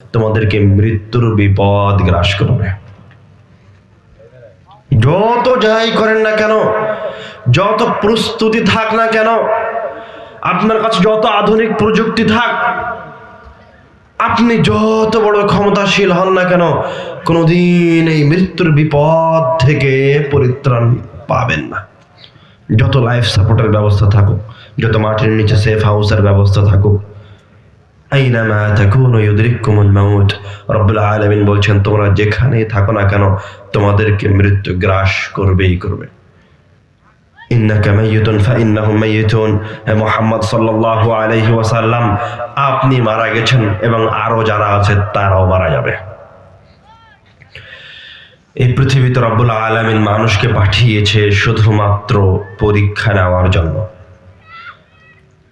তোমাদেরকে মৃত্যুর বিপদ গ্রাস করবে। যত যাই করেন না কেন, যত প্রস্তুতি থাক না কেন, আপনার কাছে যত আধুনিক প্রযুক্তি থাক, আপনি যত বড় ক্ষমতাশীল হন না কেন, কোনোদিন এই মৃত্যুর বিপদ থেকে পরিত্রাণ পাবেন না। যত লাইফ সাপোর্টের ব্যবস্থা থাকুক, যত মাটির নিচে সেফ হাউসের ব্যবস্থা থাকুক, আইনামা তাকুনু ইউদরিকুমুল মাউত, রব্বুল আলামিন বলছেন তোমরা যেখানেই থাকো না কেন তোমাদেরকে মৃত্যু গ্রাস করবেই করবে। ইন্নাকা মাইয়িতুন ফাইন্নাহুম মাইয়িতুন, হে মুহাম্মদ সাল্লাল্লাহু আলাইহি ওয়াসাল্লাম, আপনি মারা গেছেন এবং আরো যারা আছে তারাও মারা যাবে। এই পৃথিবীতে রব্বুল আলামিন মানুষকে পাঠিয়েছে শুধুমাত্র পরীক্ষা নেওয়ার জন্য।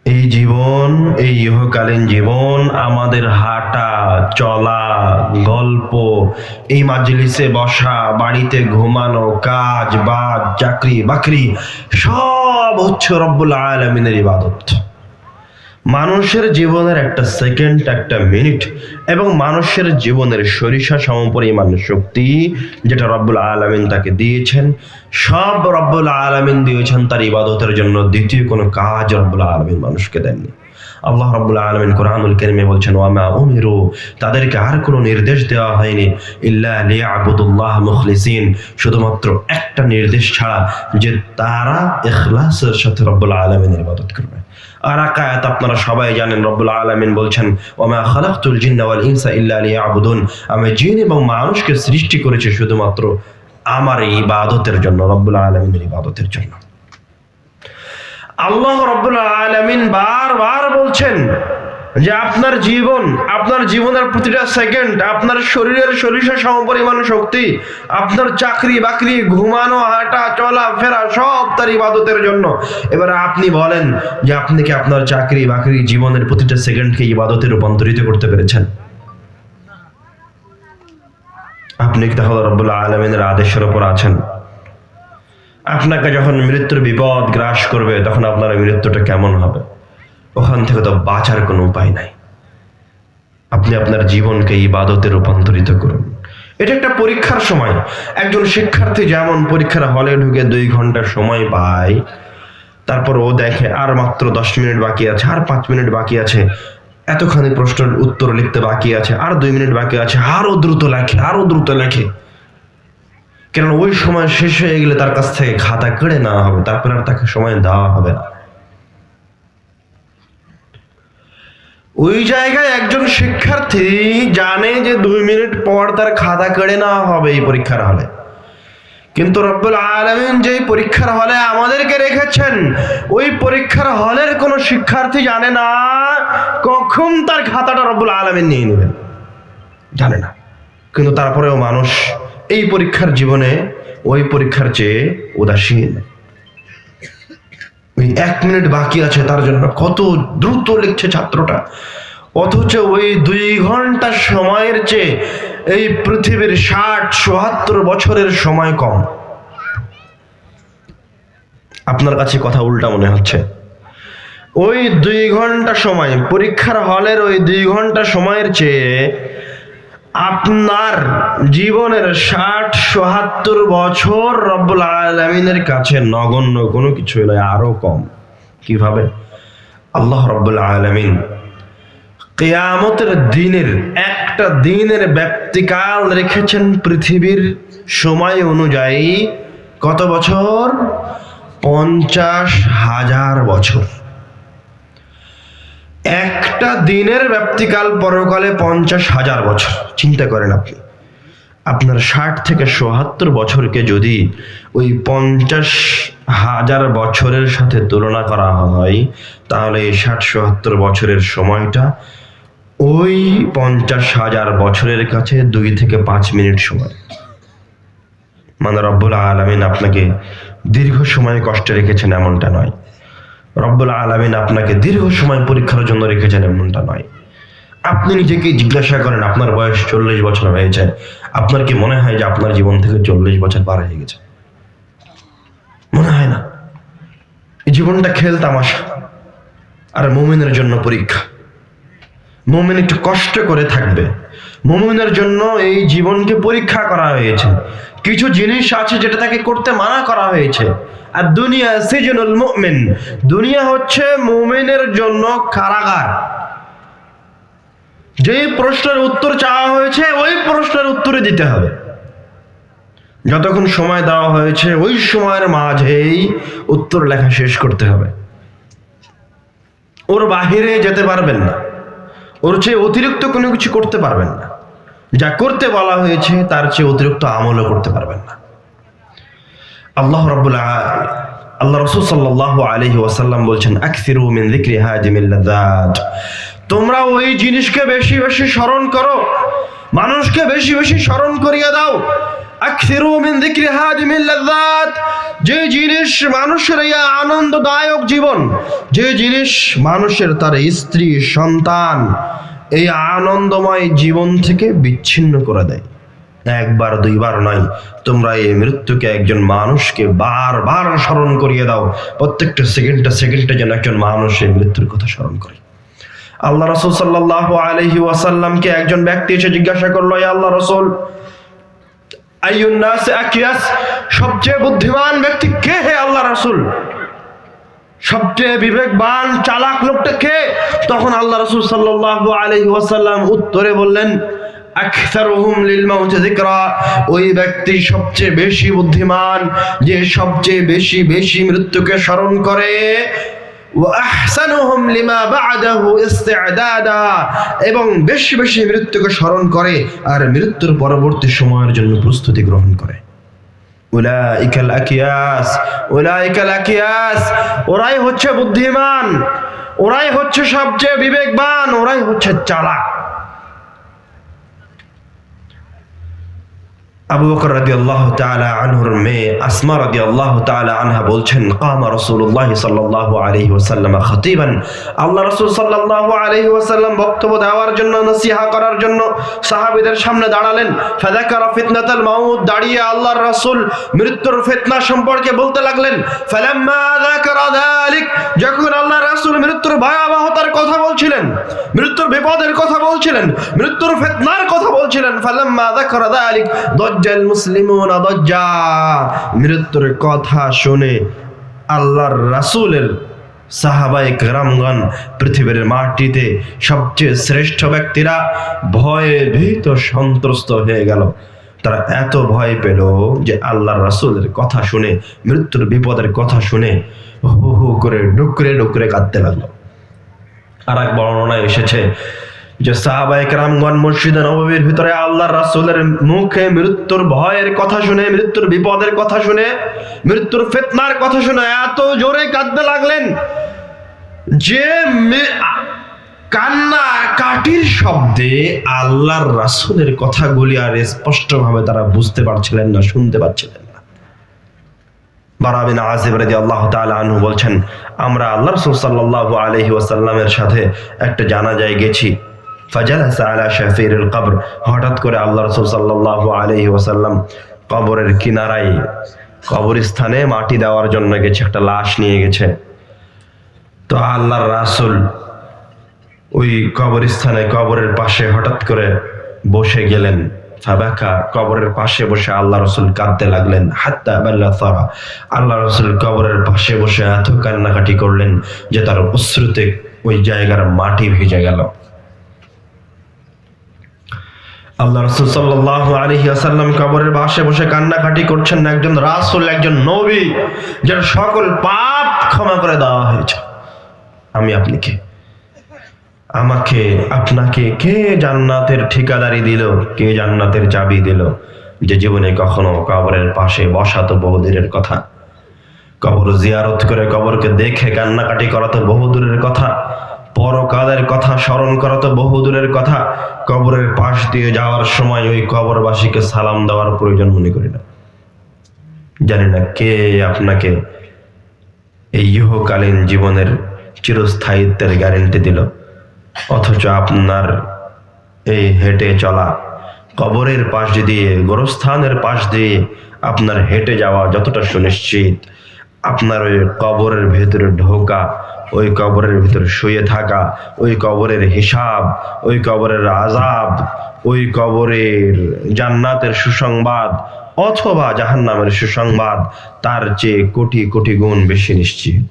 এই জীবন, এই ইহকালীন জীবন, আমাদের হাঁটা চলা, গল্প, এই মাজলিসে বসা, বাড়িতে ঘুমানো, কাজ বাজ, চাকরি বাকরি, সব হচ্ছে রব্বুল আলামিনের ইবাদত। মানুষের জীবনের একটা সেকেন্ড, একটা মিনিট এবং মানুষের জীবনের সরিষা সমপরিমাণ শক্তি যেটা রব্বুল আলামিন তাকে দিয়েছেন, সব রব্বুল আলামিন দিয়েছেন তার ইবাদতের জন্য। দ্বিতীয় কোনো কাজ রব্বুল আলামিন মানুষকে দেননি। আল্লাহ রাব্বুল আলামিন কোরআনুল কারীমে বলছেন, ওয়ামা উমিরু, তাদেরকে আর কোনো নির্দেশ দেওয়া হয়নি, ইল্লা লিয়াবুদুল্লাহ মুখলিসিন, শুধুমাত্র একটা নির্দেশ ছাড়া, যে তারা ইখলাসের সাথে রব্বুল আলামিনের ইবাদত করবে। আর আয়াত আপনারা সবাই জানেন, রব্বুল আলামিন বলছেন, ওয়ামা খালাকতুল জিন্না ওয়াল ইনসা ইল্লা লিয়াবুদুন, আমি জিন এবং মানুষকে সৃষ্টি করেছি শুধুমাত্র আমার ইবাদতের জন্য, রব্বুল আলামিনের ইবাদতের জন্য। আল্লাহ রাব্বুল আলামিন বারবার বলছেন যে আপনার জীবন, আপনার জীবনের প্রতিটা সেকেন্ড, আপনার শরীরের সরিষা সমপরিমাণ শক্তি, আপনার চাকরি বাকরি, ঘুমানো, হাঁটা চলা ফেরা, সব তার ইবাদতের জন্য। এবার আপনি বলেন যে আপনি কি আপনার চাকরি বাকরি, জীবনের প্রতিটা সেকেন্ডকে ইবাদতে রূপান্তরিত করতে পেরেছেন? আপনি কি তাহলে রব্বুল আলামিনের আদেশের উপর আছেন? আপনাকে যখন মৃত্যুর বিপদ গ্রাস করবে তখন আপনার মৃত্যুটা কেমন হবে? ওখান থেকে তো বাঁচার কোনো উপায় নাই। আপনি আপনার জীবনকে ইবাদতে রূপান্তরিত করুন। এটা একটা পরীক্ষার সময়। একজন শিক্ষার্থী যেমন পরীক্ষার হলে ঢুকে 2 ঘন্টা সময় পায়, তারপর ও দেখে আর মাত্র 10 মিনিট বাকি আছে, আর 5 মিনিট বাকি আছে, এতখানি প্রশ্নের উত্তর লিখতে বাকি আছে, আর 2 মিনিট বাকি আছে, আরো দ্রুত লেখে, আরো দ্রুত লেখে। কেন ওই সময় শেষ হয়ে গেলে তার কাছ থেকে খাতা কেড়ে নেওয়া হবে, তারপর আর তাকে সময় দেওয়া হবে না। ওই জায়গায় একজন শিক্ষার্থী জানে যে 2 মিনিট পর তার খাতা কেড়ে নেওয়া হবে এই পরীক্ষার হলে, কিন্তু রব্বুল আলামিন যেই পরীক্ষার হলে আমাদেরকে রেখেছেন, ওই পরীক্ষার হলের কোনো শিক্ষার্থী জানে না কখন তার খাতাটা রব্বুল আলামিন নিয়ে নেবেন, জানে না। কিন্তু তারপরেও মানুষ এই পরীক্ষার জীবনে ওই পরীক্ষার চেয়ে উদাসীন। ওই 1 মিনিট বাকি আছে তার জন্য কত দ্রুত লিখছে ছাত্রটা, অথচ ওই 2 ঘন্টা সময়ের চেয়ে এই পৃথিবীর 60-72 বছরের সময় কম। আপনার কাছে কথা উল্টা মনে হচ্ছে। ওই 2 ঘন্টা সময়, পরীক্ষার হলের ওই 2 ঘন্টা সময়ের চেয়ে আপনার জীবনের 60-72 বছর রব্বুল আলামিনের কাছে নগণ্য কোনো কিছু নয়, আরো কম। কিভাবে? আল্লাহ রব্বুল আলামিন কিয়ামতের দিনের একটা দিনের ব্যক্তিকাল রেখেছেন পৃথিবীর সময় অনুযায়ী কত বছর? 50,000 বছর। একটা দিনের ব্যক্তিকাল পরকালে 50,000 বছর। চিন্তা করেন আপনি, আপনার 60 থেকে ৭২ বছরকে যদি ওই 50,000 বছরের সাথে তুলনা করা হয়, তাহলে এই 60-৭২ বছরের সময়টা ওই 50,000 বছরের কাছে 2 থেকে 5 মিনিট সময়। মানে রব্বুল আলামিন আপনাকে দীর্ঘ সময় কষ্টে রেখেছেন এমনটা নয়, রব্বুল আলামিন আপনাকে দীর্ঘ সময় পরীক্ষার জন্য রেখেছেন এমনটা নয়। আপনি নিজেকে জিজ্ঞাসা করেন, আপনার বয়স 40 বছর হয়েছে, আপনার কি মনে হয় যে আপনার জীবন থেকে 40 বছর পার হয়ে গেছে? মনে হয় না। এই জীবনটা খেল তামাশা। আর মুমিনের জন্য পরীক্ষা। মুমিন একটু কষ্ট করে থাকবে, মুমিনের জন্য এই জীবনকে পরীক্ষা করা হয়েছে। কিছু জিনিস আছে যেটা তাকে করতে মানা করা হয়েছে। আর দুনিয়া সিজনুল মুমিন, দুনিয়া হচ্ছে মুমিনের জন্য কারাগার। যে প্রশ্নের উত্তর চাওয়া হয়েছে ওই প্রশ্নের উত্তরে দিতে হবে। যতক্ষণ সময় দেওয়া হয়েছে ওই সময়ের মাঝেই উত্তর লেখা শেষ করতে হবে। ওর বাহিরে যেতে পারবেন না, ওর চেয়ে অতিরিক্ত কোনো কিছু করতে পারবেন না। যা করতে বলা হয়েছে তার চেয়ে অতিরিক্ত আমলও করতে পারবেন না। আল্লাহ রাসূল সাল্লাল্লাহু আলাইহি ওয়াসাল্লাম বলছেন, আকসিরু মিন যিকরি হাদিমিল লাযাত, তোমরা ওই জিনিসকে বেশি বেশি স্মরণ করো, মানুষকে বেশি বেশি স্মরণ করিয়ে দাও। আকসিরু মিন যিকরি হাদিমিল লাযাত, যে জিনিস মানুষের এই আনন্দদায়ক জীবন, যে জিনিস মানুষের তার স্ত্রী সন্তান এই আনন্দময় জীবন থেকে বিচ্ছিন্ন করে দেয়। একবার দুইবার নয়, তোমরা এই মৃত্যুকে একজন মানুষকে বারবার স্মরণ করিয়ে দাও। প্রত্যেকটা সেকেন্ডে যেন একজন মানুষ এই মৃত্যুর কথা স্মরণ করে। আল্লাহ রাসূল সাল্লাল্লাহু আলাইহি ওয়াসাল্লামকে একজন ব্যক্তি এসে জিজ্ঞাসা করলো, ইয়া আল্লাহ রাসূল, আইয়ুন নাস আকিয়াস, সবচেয়ে বুদ্ধিমান ব্যক্তি কে হে আল্লাহ রাসূল? সবচেয়ে বিবেকবান চালাক লোকটা কে? তখন আল্লাহ রাসূল সাল্লাল্লাহু আলাইহি ওয়াসাল্লাম উত্তরে বললেন, আকসারুহুম লিল মাউত যিকরা, ওই ব্যক্তি সবচেয়ে বেশি বুদ্ধিমান যে সবচেয়ে বেশি বেশি মৃত্যুকে স্মরণ করে। ওয়া আহসানুহুম লিমা বা'দাহু ইসতি'দাদা, এবং বেশি বেশি মৃত্যুকে স্মরণ করে আর মৃত্যুর পরবর্তী সময়ের জন্য প্রস্তুতি গ্রহণ করে। উলাইকাল আকিয়াস, উলাইকাল আকিয়াস, ওরাই হচ্ছে বুদ্ধিমান, ওরাই হচ্ছে সবচেয়ে বিবেকবান, ওরাই হচ্ছে চালাক। আবু বকর রাদিয়াল্লাহু তাআলা আনহুর মেয়ে আসমা রাদিয়াল্লাহু তাআলা আনহা বলছেন, কামা রাসূলুল্লাহ সাল্লাল্লাহু আলাইহি ওয়াসাল্লাম খতিবান, আল্লাহ রাসূল সাল্লাল্লাহু আলাইহি ওয়াসাল্লাম বক্তব্য দেওয়ার জন্য, নসিহা করার জন্য সাহাবীদের সামনে দাঁড়ালেন। ফাযাকারা ফিতনাতাল মাউত, দাঁড়িয়ে আল্লাহর রাসূল মৃত্যুর ফিতনা সম্পর্কে বলতে লাগলেন। ফালাম্মা যাকারা যালিক, যখন আল্লাহর রাসূল মৃত্যুর ভয়াবহতার কথা বলছিলেন, মৃত্যুর বিপদের কথা বলছিলেন, মৃত্যুর ফিতনার কথা বলছিলেন, ফালাম্মা যাকারা যালিক দজ্জাল মুসলিমুনা দজ্জা, মৃত্যুর কথা শুনে আল্লাহর রাসূলের সাহাবায়ে কেরামগণ, পৃথিবীর মাটিতে সবচেয়ে শ্রেষ্ঠ ব্যক্তিরা ভয়ে ভীত সন্ত্রস্ত হয়ে গেল। তারা এত ভয় পেল যে আল্লাহর রাসূলের কথা শুনে, মৃত্যুর বিপদের কথা শুনে হু হু করে ডুকরে ডুকরে কাঁদতে লাগলো। আর এক বর্ণনায় এসেছে যে সাহাবায়ে কেরামগণ মসজিদে নববীর ভিতরে আল্লাহর রাসূলের মুখে মৃত্যুর ভয়ের কথা শুনে, মৃত্যুর বিপদের কথা শুনে, মৃত্যুর ফিতনার কথা শুনে এত জোরে কাঁদতে লাগলেন যে কান্না কাটির শব্দে আল্লাহর রাসূলের কথাগুলি আর স্পষ্টভাবে তারা বুঝতে পারছিলেন না, শুনতে পাচ্ছিলেন না। বারা বিন আযিব রাদিয়াল্লাহু তাআলা আনহু বলছেন, আমরা আল্লাহর রাসূল সাল্লাল্লাহু আলাইহি ওয়াসাল্লামের সাথে একটা জানাজায় গেছি। ফাজালাসা আলা শাফিরিল কবর, হঠাৎ করে আল্লাহ রাসূল সাল্লাল্লাহু আলাইহি ওয়াসাল্লাম কবরের কিনারায়, কবরস্থানে মাটি দেওয়ার জন্য গেছে, একটা লাশ নিয়ে গেছে। তো আল্লাহর রাসূল ওই কবরস্থানে কবরের পাশে হঠাৎ করে বসে গেলেন। ফাবাকা, কবরের পাশে বসে আল্লাহ রাসূল কাঁদতে লাগলেন। হাত্তা বাল্লা সারা, আল্লাহ রাসূল কবরের পাশে বসে এত কান্নাকাটি করলেন যে তার অশ্রুতে ওই জায়গার মাটি ভিজে গেল। আল্লাহ রাসূল সাল্লাল্লাহু আলাইহি ওয়াসাল্লাম কবরের পাশে বসে কান্নাকাটি করছেন। একজন রাসূল, একজন নবী, যার সকল পাপ ক্ষমা করে দেওয়া হয়েছে। আমি আপনি কে? আমাকে আপনাকে কে জান্নাতের ঠিকাদারি দিল, কে জান্নাতের চাবি দিল? যে জীবনে কখনো কবরের পাশে বসা তো বহুদূরের কথা, কবর জিয়ারত করে কবরকে দেখে কান্নাকাটি করা তো বহুদূরের কথা, পরকালের কথা স্মরণ করা তো বহুদূরের কথা, কবরের পাশ দিয়ে যাওয়ার সময় ওই কবরবাসীকে সালাম দেওয়ার প্রয়োজন মনে করি না। জানি না কে আপনাকে এই ইহকালীন জীবনের চিরস্থায়িত্বের গ্যারেন্টি দিল, অথচ আপনার এই হেঁটে চলা, কবরের পাশ দিয়ে, গোরস্থানের পাশ দিয়ে আপনার হেঁটে যাওয়া যতটা সুনিশ্চিত, আপনার ওই কবরের ভেতরে ঢোকা ওই কবরের ভিতরে শুয়ে থাকা, ওই কবরের হিসাব, ওই কবরের আযাব, ওই কবরের জান্নাতের সুসংবাদ অথবা জাহান্নামের সুসংবাদ তার চেয়ে কোটি কোটি গুণ বেশি নিশ্চিত।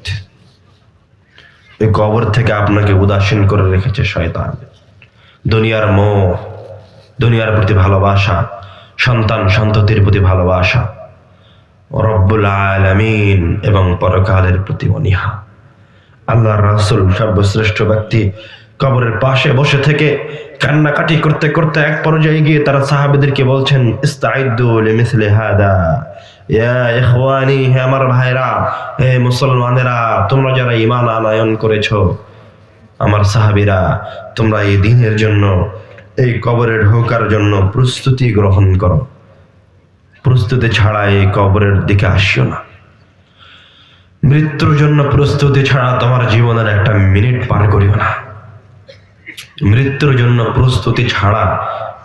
এই কবর থেকে আপনাকে উদাসীন করে রেখেছে শয়তান। দুনিয়ার মোহ, দুনিয়ার প্রতি ভালোবাসা, সন্তান সন্ততির প্রতি ভালোবাসা, রব্বুল আলামিন এবং পরকালের প্রতি অনীহা। আল্লাহর রাসূল সর্বশ্রেষ্ঠ ব্যক্তি কবরের পাশে বসে থেকে কান্নাকাটি করতে করতে এক পর্যায়ে গিয়ে তারা সাহাবীদেরকে বলছেন, ইস্তাইদ্দু লিমিসলি হাদা ইয়া ইখওয়ানি, হে আমার ভাইরা, হে মুসলমানেরা, তোমরা যারা ঈমান আনয়ন করেছো, আমার সাহাবীরা, তোমরা এই দিনের জন্য, এই কবরে ঢোকার জন্য প্রস্তুতি গ্রহণ করো। প্রস্তুতি ছাড়া এই কবরের দিকে আসিও না। মৃত্যুর জন্য প্রস্তুতি ছাড়া তোমার জীবনের একটা মিনিট পার করিও না। মৃত্যুর জন্য প্রস্তুতি ছাড়া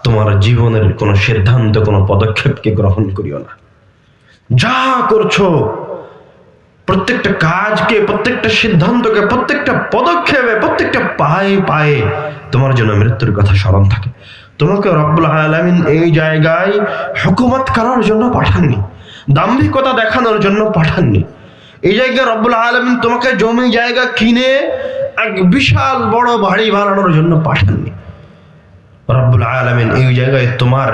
তোমার জীবনের কোনো সিদ্ধান্ত, কোনো পদক্ষেপকে গ্রহণ করিও না। যা করছো, প্রত্যেকটা কাজকে, প্রত্যেকটা সিদ্ধান্তকে, প্রত্যেকটা পদক্ষেপে, প্রত্যেকটা পায়ে পায়ে তোমার জন্য মৃত্যুর কথা স্মরণ থাকে। তোমাকে রব্বুল আলামিন এই জায়গায় হুকুমত করার জন্য পাঠাননি, দাম্ভিকতা দেখানোর জন্য পাঠাননি। এই জায়গায় রব্বুল আলামিন তোমাকে জমি জায়গা কিনে এক বিশাল বড় বাড়ি বানানোর জন্য পাঠাননি। রব্বুল আলামিন এই জায়গায় তোমার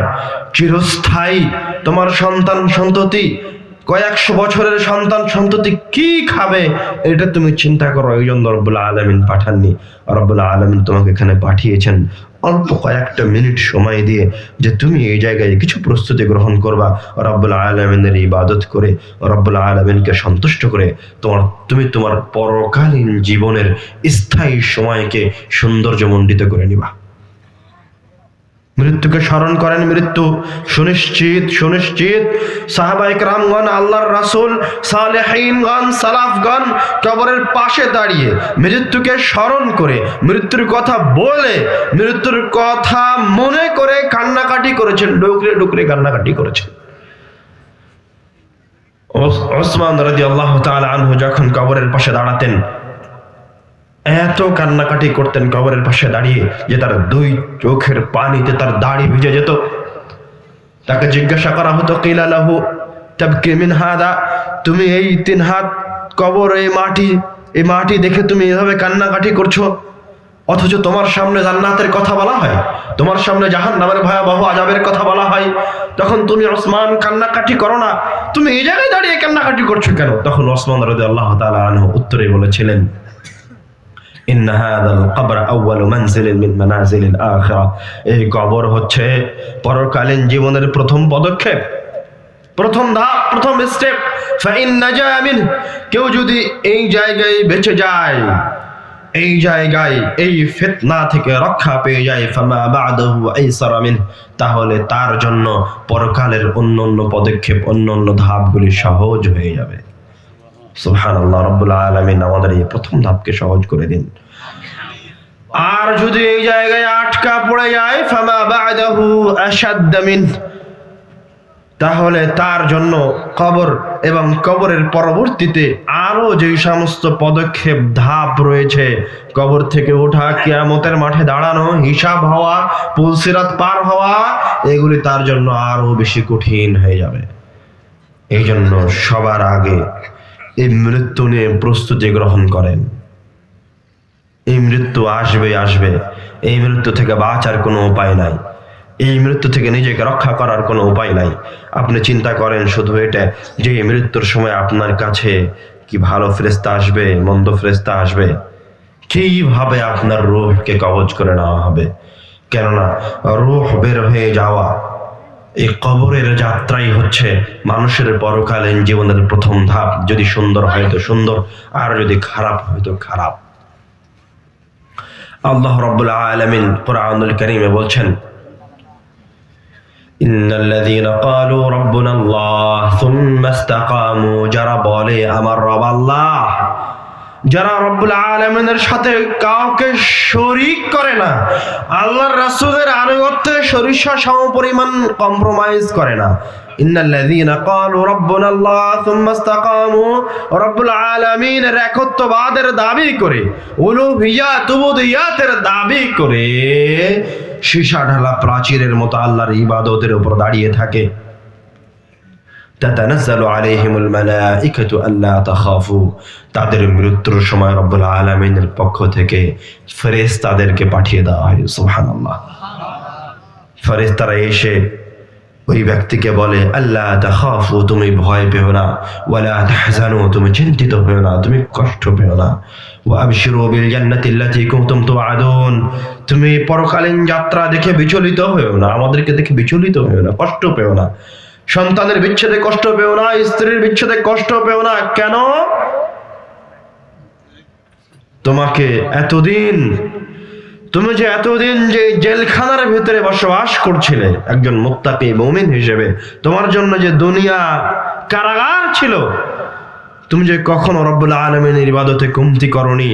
চিরস্থায়ী, তোমার সন্তান সন্ততি, কয়েকশো বছরের সন্তান সন্ততি কি খাবে এটা তুমি চিন্তা করো, এই জন্য রব্বুল আলামিন পাঠাননি। রব্বুল আলামিন তোমাকে এখানে পাঠিয়েছেন অল্প কয়েকটা মিনিট সময় দিয়ে, যে তুমি এই জায়গায় কিছু প্রস্তুতি গ্রহণ করবা, রব্বুল আলামিনের ইবাদত করে, রব্বুল আলামিনকে সন্তুষ্ট করে তুমি তোমার পরকালীন জীবনের স্থায়ী সময়কে সৌন্দর্যমণ্ডিত করে নিবা। মৃত্যুকে স্মরণ করেন, মৃত্যু সুনিশ্চিত, সুনিশ্চিত। সাহাবায়ে কেরামগণ, আল্লাহর রাসূল, সালেহীনগণ, সালাফগণ কবরের পাশে দাঁড়িয়ে মৃত্যুকে স্মরণ করে, মৃত্যুর কথা বলে, মৃত্যুর কথা মনে করে কান্নাকাটি করেছেন, ডুকরে ডুকরে কান্নাকাটি করেছেন। ওসমান রাদিয়াল্লাহু তাআলা আনহু যখন কবরের পাশে দাঁড়াতেন, এত কান্নাকাটি করতেন কবরের পাশে দাঁড়িয়ে যে তার দুই চোখের পানিতে তার দাড়ি ভিজে যেত। তাকে জিজ্ঞাসা করা হতো, কিলা লাহু তাবকি মিন হাদা, তুমি এই 3 হাত কবর, এই মাটি দেখে তুমি এভাবে কান্নাকাটি করছো, অথচ তোমার সামনে জান্নাতের কথা বলা হয়, তোমার সামনে জাহান্নামের ভয়াবহ আযাবের কথা বলা হয়, তখন তুমি ওসমান কান্নাকাটি করো না, তুমি এই জায়গায় দাঁড়িয়ে কান্নাকাটি করছো কেন? তখন ওসমান রাদিয়াল্লাহু তাআলা আনহু উত্তরে বলেছিলেন, ইন্না হাযাল কবর আউয়ালু মানজিলিন মিন মানাজিলিল আখিরাহ, এই কবর হচ্ছে পরকালীন জীবনের প্রথম পদক্ষেপ, প্রথম ধাপ, প্রথম স্টেপ। ফাইন নাজা মিন, কেউ যদি এই জায়গায় বেঁচে যায়, এই জায়গায় এই ফিতনা থেকে রক্ষা পেয়ে যায়, ফামা বা'দাহু আইসারা মিন, তাহলে তার জন্য পরকালের অন্যান্য পদক্ষেপ, অন্যান্য ধাপগুলি সহজ হয়ে যাবে। সুবহানাল্লাহ, রব্বুল আলামিন আমাদের এই প্রথম ধাপকে সহজ করে দিন। আর যদি এই জায়গায় আটকা পড়ে যায়, ফামা বা'দাহু আশাদ্দ মিন, তাহলে তার জন্য কবর এবং কবরের পরবর্তীতে আরো যে সমস্ত পদক্ষেপ, ধাপ রয়েছে, কবর থেকে ওঠা, কিয়ামতের মাঠে দাঁড়ানো, হিসাব হওয়া, পুলসিরাত পার হওয়া, এগুলি তার জন্য আরো বেশি কঠিন হয়ে যাবে। এই জন্য সবার আগে এই মৃত্যু নিয়ে প্রস্তুতি গ্রহণ করেন। এই মৃত্যু আসবে, এই মৃত্যু থেকে বাঁচার কোনো উপায় নাই, এই মৃত্যু থেকে নিজেকে রক্ষা করার কোনো উপায় নাই। আপনি চিন্তা করেন শুধু এটা, যে এই মৃত্যুর সময় আপনার কাছে কি ভালো ফেরেশতা আসবে, মন্দ ফেরেশতা আসবে, কিভাবে আপনার রূহকে কবজ করে নেওয়া হবে। কেননা রূহ বের হয়ে যাওয়া, এই কবরের যাত্রাই হচ্ছে মানুষের পরকালীন জীবনের প্রথম ধাপ। যদি সুন্দর হয় তো সুন্দর, আর যদি খারাপ হয় তো খারাপ। আল্লাহ রাব্বুল আলামিন কুরআনুল কারীমে বলছেন, ইন্নাল্লাযীনা ক্বালু রাব্বুনাল্লাহ সুম্মা ইসতাকামু, যারা বলে আমার রব আল্লাহ, যারা রব্বুল আলামিনের সাথে কাউকে শরীক করে না, আল্লাহর রাসূলের আনুগত্যে সরিষা সমপরিমাণ কম্প্রোমাইজ করে না। ইন্নাল্লাযীনা ক্বালু রাব্বুনাল্লাহ সুম্মা ইসতাকামু, রব্বুল আলামিনের একত্ববাদের দাবি করে, উলুহিয়াত উবুদিয়াতের দাবি করে সীসা ঢালা প্রাচীরের মতো আল্লাহর ইবাদতের উপর দাঁড়িয়ে থাকে। তাতানাজ্জালু আলাইহিমুল মালাইকাতু আল্লা তাখাফু, তাদের মৃত্যুর সময় রব্বুল আলামিনের পক্ষ থেকে ফেরেশতাদেরকে পাঠিয়ে দেওয়া হয়। সুবহানাল্লাহ। ফেরেশতারা এসে ওই ব্যক্তিকে বলে, আল্লা তাখাফু, তুমি ভয় পেও না, ওয়ালা তাহজানু, তুমি চিন্তিত হও না, তুমি কষ্ট পেও না, ওয়া আবশিরু বিল জান্নাতি আল্লাতী কুনতুম তুআদুন, তুমি পরকালীন যাত্রা দেখে বিচলিত হও না, আমাদেরকে দেখে বিচলিত হও না, কষ্ট পেও না, সন্তানের বিচ্ছেদে কষ্ট পেও না, স্ত্রীর বিচ্ছেদে কষ্ট পেও না। কেন? তোমাকে এতদিন, তুমি যে এতদিন যে জেলখানার ভিতরে বসবাস করছিলে একজন মুত্তাকি মুমিন হিসেবে, তোমার জন্য যে দুনিয়া কারাগার ছিল, তুমি যে কখনো রব্বুল আলামিনের ইবাদতে কমতি করনি,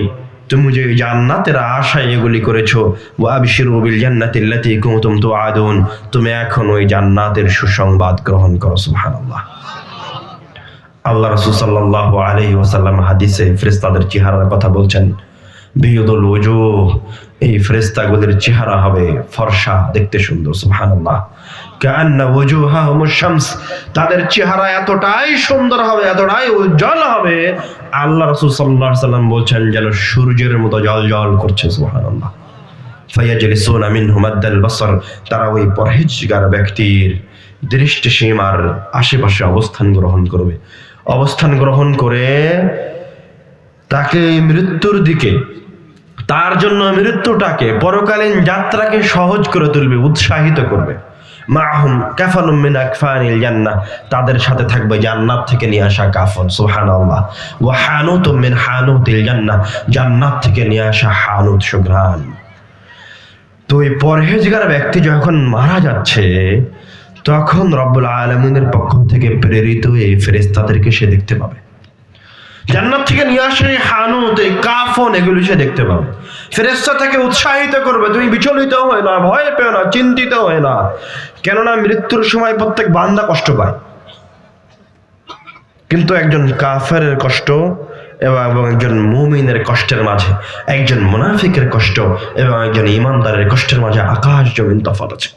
তুমি যে জান্নাতের আশায় এগুলি করেছো, ওয়া আবশিরু বিল জান্নাতি আল্লাতী কুনতুম তুআদুন, তুমি এখন ওই জান্নাতের সুসংবাদ গ্রহণ করো। সুবহানাল্লাহ। আল্লাহ রাসূল সাল্লাল্লাহু আলাইহি ওয়াসাল্লাম হাদিসে ফেরেশতাদের চেহারার কথা বলছেন, বিয়দুল ওজুহ, এই ফেরেশতাগুলোর চেহারা হবে ফর্সা, দেখতে সুন্দর। সুবহানাল্লাহ। কান্না ওজুহাহুমুশ শামস, তাদের চেহারা এতটাই সুন্দর হবে, এতটাই উজ্জ্বল হবে, আল্লাহ রাসূল সাল্লাল্লাহু আলাইহি ওয়াসাল্লাম বলছেন যেন সূর্যের মতো জ্বলজ্বল করছে। সুবহানাল্লাহ। ফায়াজলিসুনা মিনহু মাদ্দাল বাসর, তারা ওই পরহেজগার ব্যক্তির দৃষ্টিসীমার আশেপাশে অবস্থান গ্রহণ করবে, অবস্থান গ্রহণ করে তাকে মৃত্যুর দিকে, তার জন্য মৃত্যুটাকে, পরকালীন যাত্রাকে সহজ করে তুলবে, উৎসাহিত করবে। মাহুম কাফানুম মিন আকফানিল জান্নাহ, তাদের সাথে থাকবে জান্নাত থেকে নিয়ে আসা কাফন। সুবহানাল্লাহ। ওয়া হানুতুম মিন হানুতিল জান্নাহ, জান্নাত থেকে নিয়ে আসা হানুত, সুঘ্রাণ। তো এই পরহেজগার ব্যক্তি যখন মারা যাচ্ছে, তখন রব্বুল আলামিনের পক্ষ থেকে প্রেরিত এই ফেরেশতাদেরকে সে দেখতে পাবে। জান্নাত থেকে নিয়ে আসে হানুত, এই কাফন, এগুলো সে দেখতে পাবে। ফেরেশতা তাকে উৎসাহিত করবে, তুমি বিচলিত হয়ে না, ভয় পেও না, চিন্তিত হয়ে না। কেননা মৃত্যুর সময় প্রত্যেক বান্দা কষ্ট পায়, কিন্তু একজন কাফেরের কষ্ট এবং একজন মুমিনের কষ্টের মাঝে, একজন মুনাফিকের কষ্ট এবং একজন ঈমানদারের কষ্টের মাঝে আকাশ জমিন তফাৎ আছে।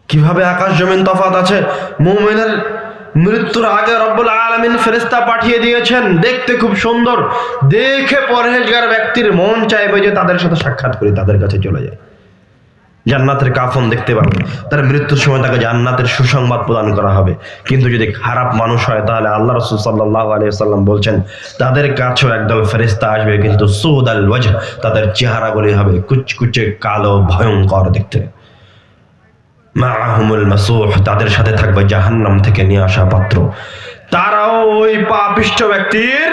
কিভাবে আকাশ জমিন তফাৎ আছে? মুমিনের মৃত্যুর আগে রব্বুল আলামিন ফেরেশতা পাঠিয়ে দিয়েছেন, দেখতে খুব সুন্দর, দেখে পরহেজগার ব্যক্তির মন চাইবে যে তাদের সাথে সাক্ষাৎ করি, তাদের কাছে চলে যায়। জান্নাতের কাফন দেখতে পাবে, তার মৃত্যুর সময় তাকে জান্নাতের সুসংবাদ প্রদান করা হবে। কিন্তু যদি খারাপ মানুষ হয়, তাহলে আল্লাহ রাসূল সাল্লাল্লাহু আলাইহি ওয়াসাল্লাম বলছেন, তাদের কাছেও একদল ফেরেশতা আসবে, কিন্তু সুদাল ওয়াজহ, তাদের চেহারাগুলি হবে কুচকুচে কালো, ভয়ঙ্কর দেখতে। মাআহুমুল মাসূহ, তাদের সাথে থাকবে জাহান্নাম থেকে নিয়ে আসা পাত্র। তারাও ওই পাপিষ্ঠ ব্যক্তির,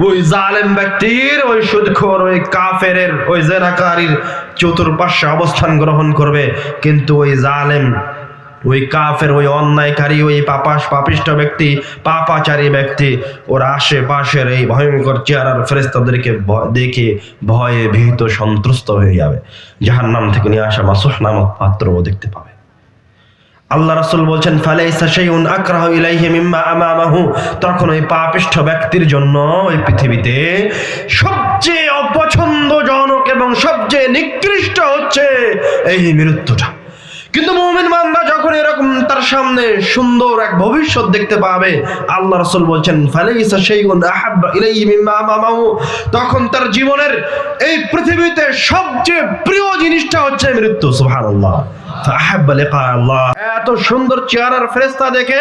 ওই জালেম ব্যক্তির, ওই সুদখোর, ওই কাফেরের, ওই জেনাকারীর চতুর্পাশে অবস্থান গ্রহণ করবে। কিন্তু ওই জালেম, ওই কাফের, ওই অন্যায়কারী, ওই পাপিষ্ঠ ব্যক্তি, পাপাচারী ব্যক্তি, ওর আশেপাশের এই ভয়ঙ্কর চেহারার ফেরেশতাদেরকে দেখে ভয়ে ভীত সন্ত্রস্ত হয়ে যাবে। জাহান্নাম থেকে নিয়ে আসা মাসূহ নামক পাত্রও দেখতে পাবে। আল্লাহ রাসূল বলছেন, ফালাইসা শাইউন আকরাহু ইলাইহি মিম্মা আমামাহু, তখন ওই পাপিষ্ঠ ব্যক্তির জন্য ওই পৃথিবীতে সবচেয়ে অপছন্দজনক এবং সবচেয়ে নিকৃষ্ট হচ্ছে এই মৃত্যুটা। কিন্তু মুমিন বান্দা যখন এরকম তার সামনে সুন্দর এক ভবিষ্যৎ দেখতে পাবে, আল্লাহ রাসূল বলছেন, ফালাইসা শাইউন আহাব্বা ইলাইহি মিম্মা আমামাহু, তখন তার জীবনের এই পৃথিবীতে সবচেয়ে প্রিয় জিনিসটা হচ্ছে মৃত্যু। সুবহানাল্লাহ। ফাহাব্বা লিকা আল্লাহ, এত সুন্দর চেহারার ফেরেশতা দেখে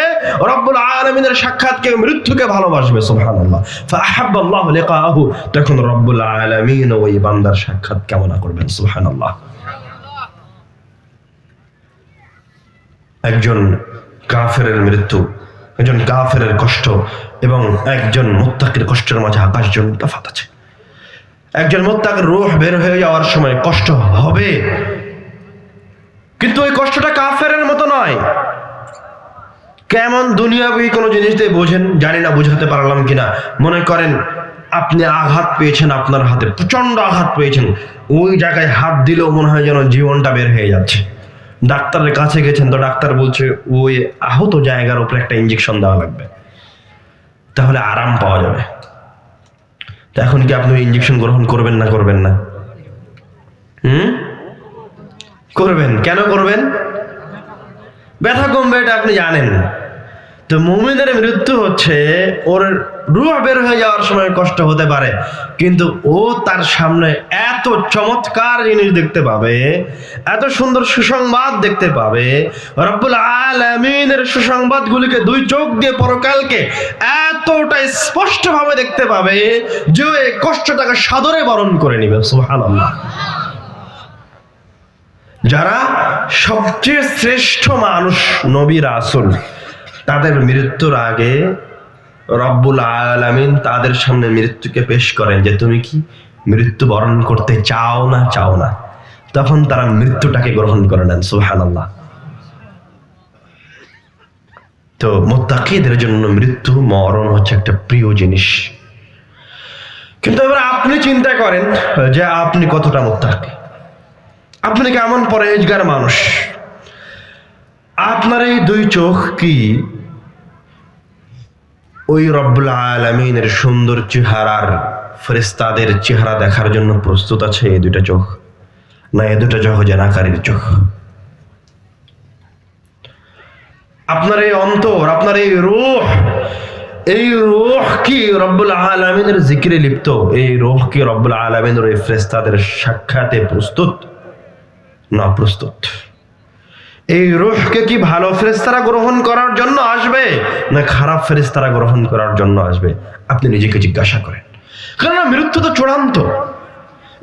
রব্বুল আলামিনের সাক্ষাৎকে, মৃত্যুকে ভালোবাসবে। সুবহানাল্লাহ। ফাহাব্বা আল্লাহু লিকাহু, তখন রব্বুল আলামিন ওই বান্দার সাক্ষাৎ কামনা করবেন। সুবহানাল্লাহ। একজন কাফেরের মৃত্যু, একজন কাফেরের কষ্ট এবং একজন মুত্তাকির কষ্টের মাঝে আকাশ জমিন তফাৎ আছে। একজন মুত্তাকির রূহ বের হয়ে যাওয়ার সময় কষ্ট হবে, কিন্তু ওই কষ্টটা কাফেরের মতো নয়। কেমন দুনিয়াবি কোনো জিনিস দিয়ে বোঝেন, জানি না বুঝাতে পারলাম কিনা। মনে করেন আপনি আঘাত পেয়েছেন, আপনার হাতে প্রচন্ড আঘাত পেয়েছেন, ওই জায়গায় হাত দিলেও মনে হয় যেন জীবনটা বের হয়ে যাচ্ছে। ডাক্তারের কাছে গেছেন তো ডাক্তার বলছে ওই আহত জায়গার উপরে একটা ইঞ্জেকশন দেওয়া লাগবে, তাহলে আরাম পাওয়া যাবে। তো এখন কি আপনি ইঞ্জেকশন গ্রহণ করবেন না করবেন না? করবেন। কেন করবেন? ব্যথা কমবে, এটা আপনি জানেন। তো মুমিনের মৃত্যু হচ্ছে ওর রূহ বের হয়ে যাওয়ার সময় কষ্ট হতে পারে, কিন্তু ও তার সামনে এত চমৎকার জিনিস দেখতে পাবে, এত সুন্দর সুসংবাদ দেখতে পাবে। রব্বুল আলামিনের সুসংবাদগুলিকে দুই চোখ দিয়ে পরকালকে এতটা স্পষ্ট ভাবে দেখতে পাবে যে এই কষ্টটাকে সাদরে বরণ করে নিবে। সুবহানাল্লাহ। যারা সবচেয়ে শ্রেষ্ঠ মানুষ, নবী রাসূল, তাদের মৃত্যুর আগে রব্বুল আলামিন তাদের সামনে মৃত্যুকে পেশ করেন যে তুমি কি মৃত্যু বরণ করতে চাও না চাও না, তখন তারা মৃত্যুটাকে গ্রহণ করে নেন। সুবহানাল্লাহ। তো মুত্তাকিদের জন্য মৃত্যু, মরণ হচ্ছে একটা প্রিয় জিনিস। কিন্তু এবার আপনি চিন্তা করেন যে আপনি কতটা মুত্তাকি, আপনি কেমন পরহেজগার মানুষ। আপনার এই দুই চোখ কি ওই রব্বুল আলামিনের সুন্দর চেহারার ফেরেশতাদের চেহারা দেখার জন্য প্রস্তুত আছে এই দুইটা চোখ, না এই দুটা চোখ জানাকারীর চোখ? আপনার এই অন্তর, আপনার এই রূহ কি রব্বুল আলামিনের জিকিরে লিপ্ত? এই রূহ কি রব্বুল আলামিনের এই ফেরেশতাদের সাক্ষাতে প্রস্তুত না প্রস্তুত? এই রূহকে কি ভালো ফেরেশতারা গ্রহণ করার জন্য আসবে না খারাপ ফেরেশতারা গ্রহণ করার জন্য আসবে? আপনি নিজেকে জিজ্ঞাসা করেন। কারণ মৃত্যু তো চূড়ান্ত,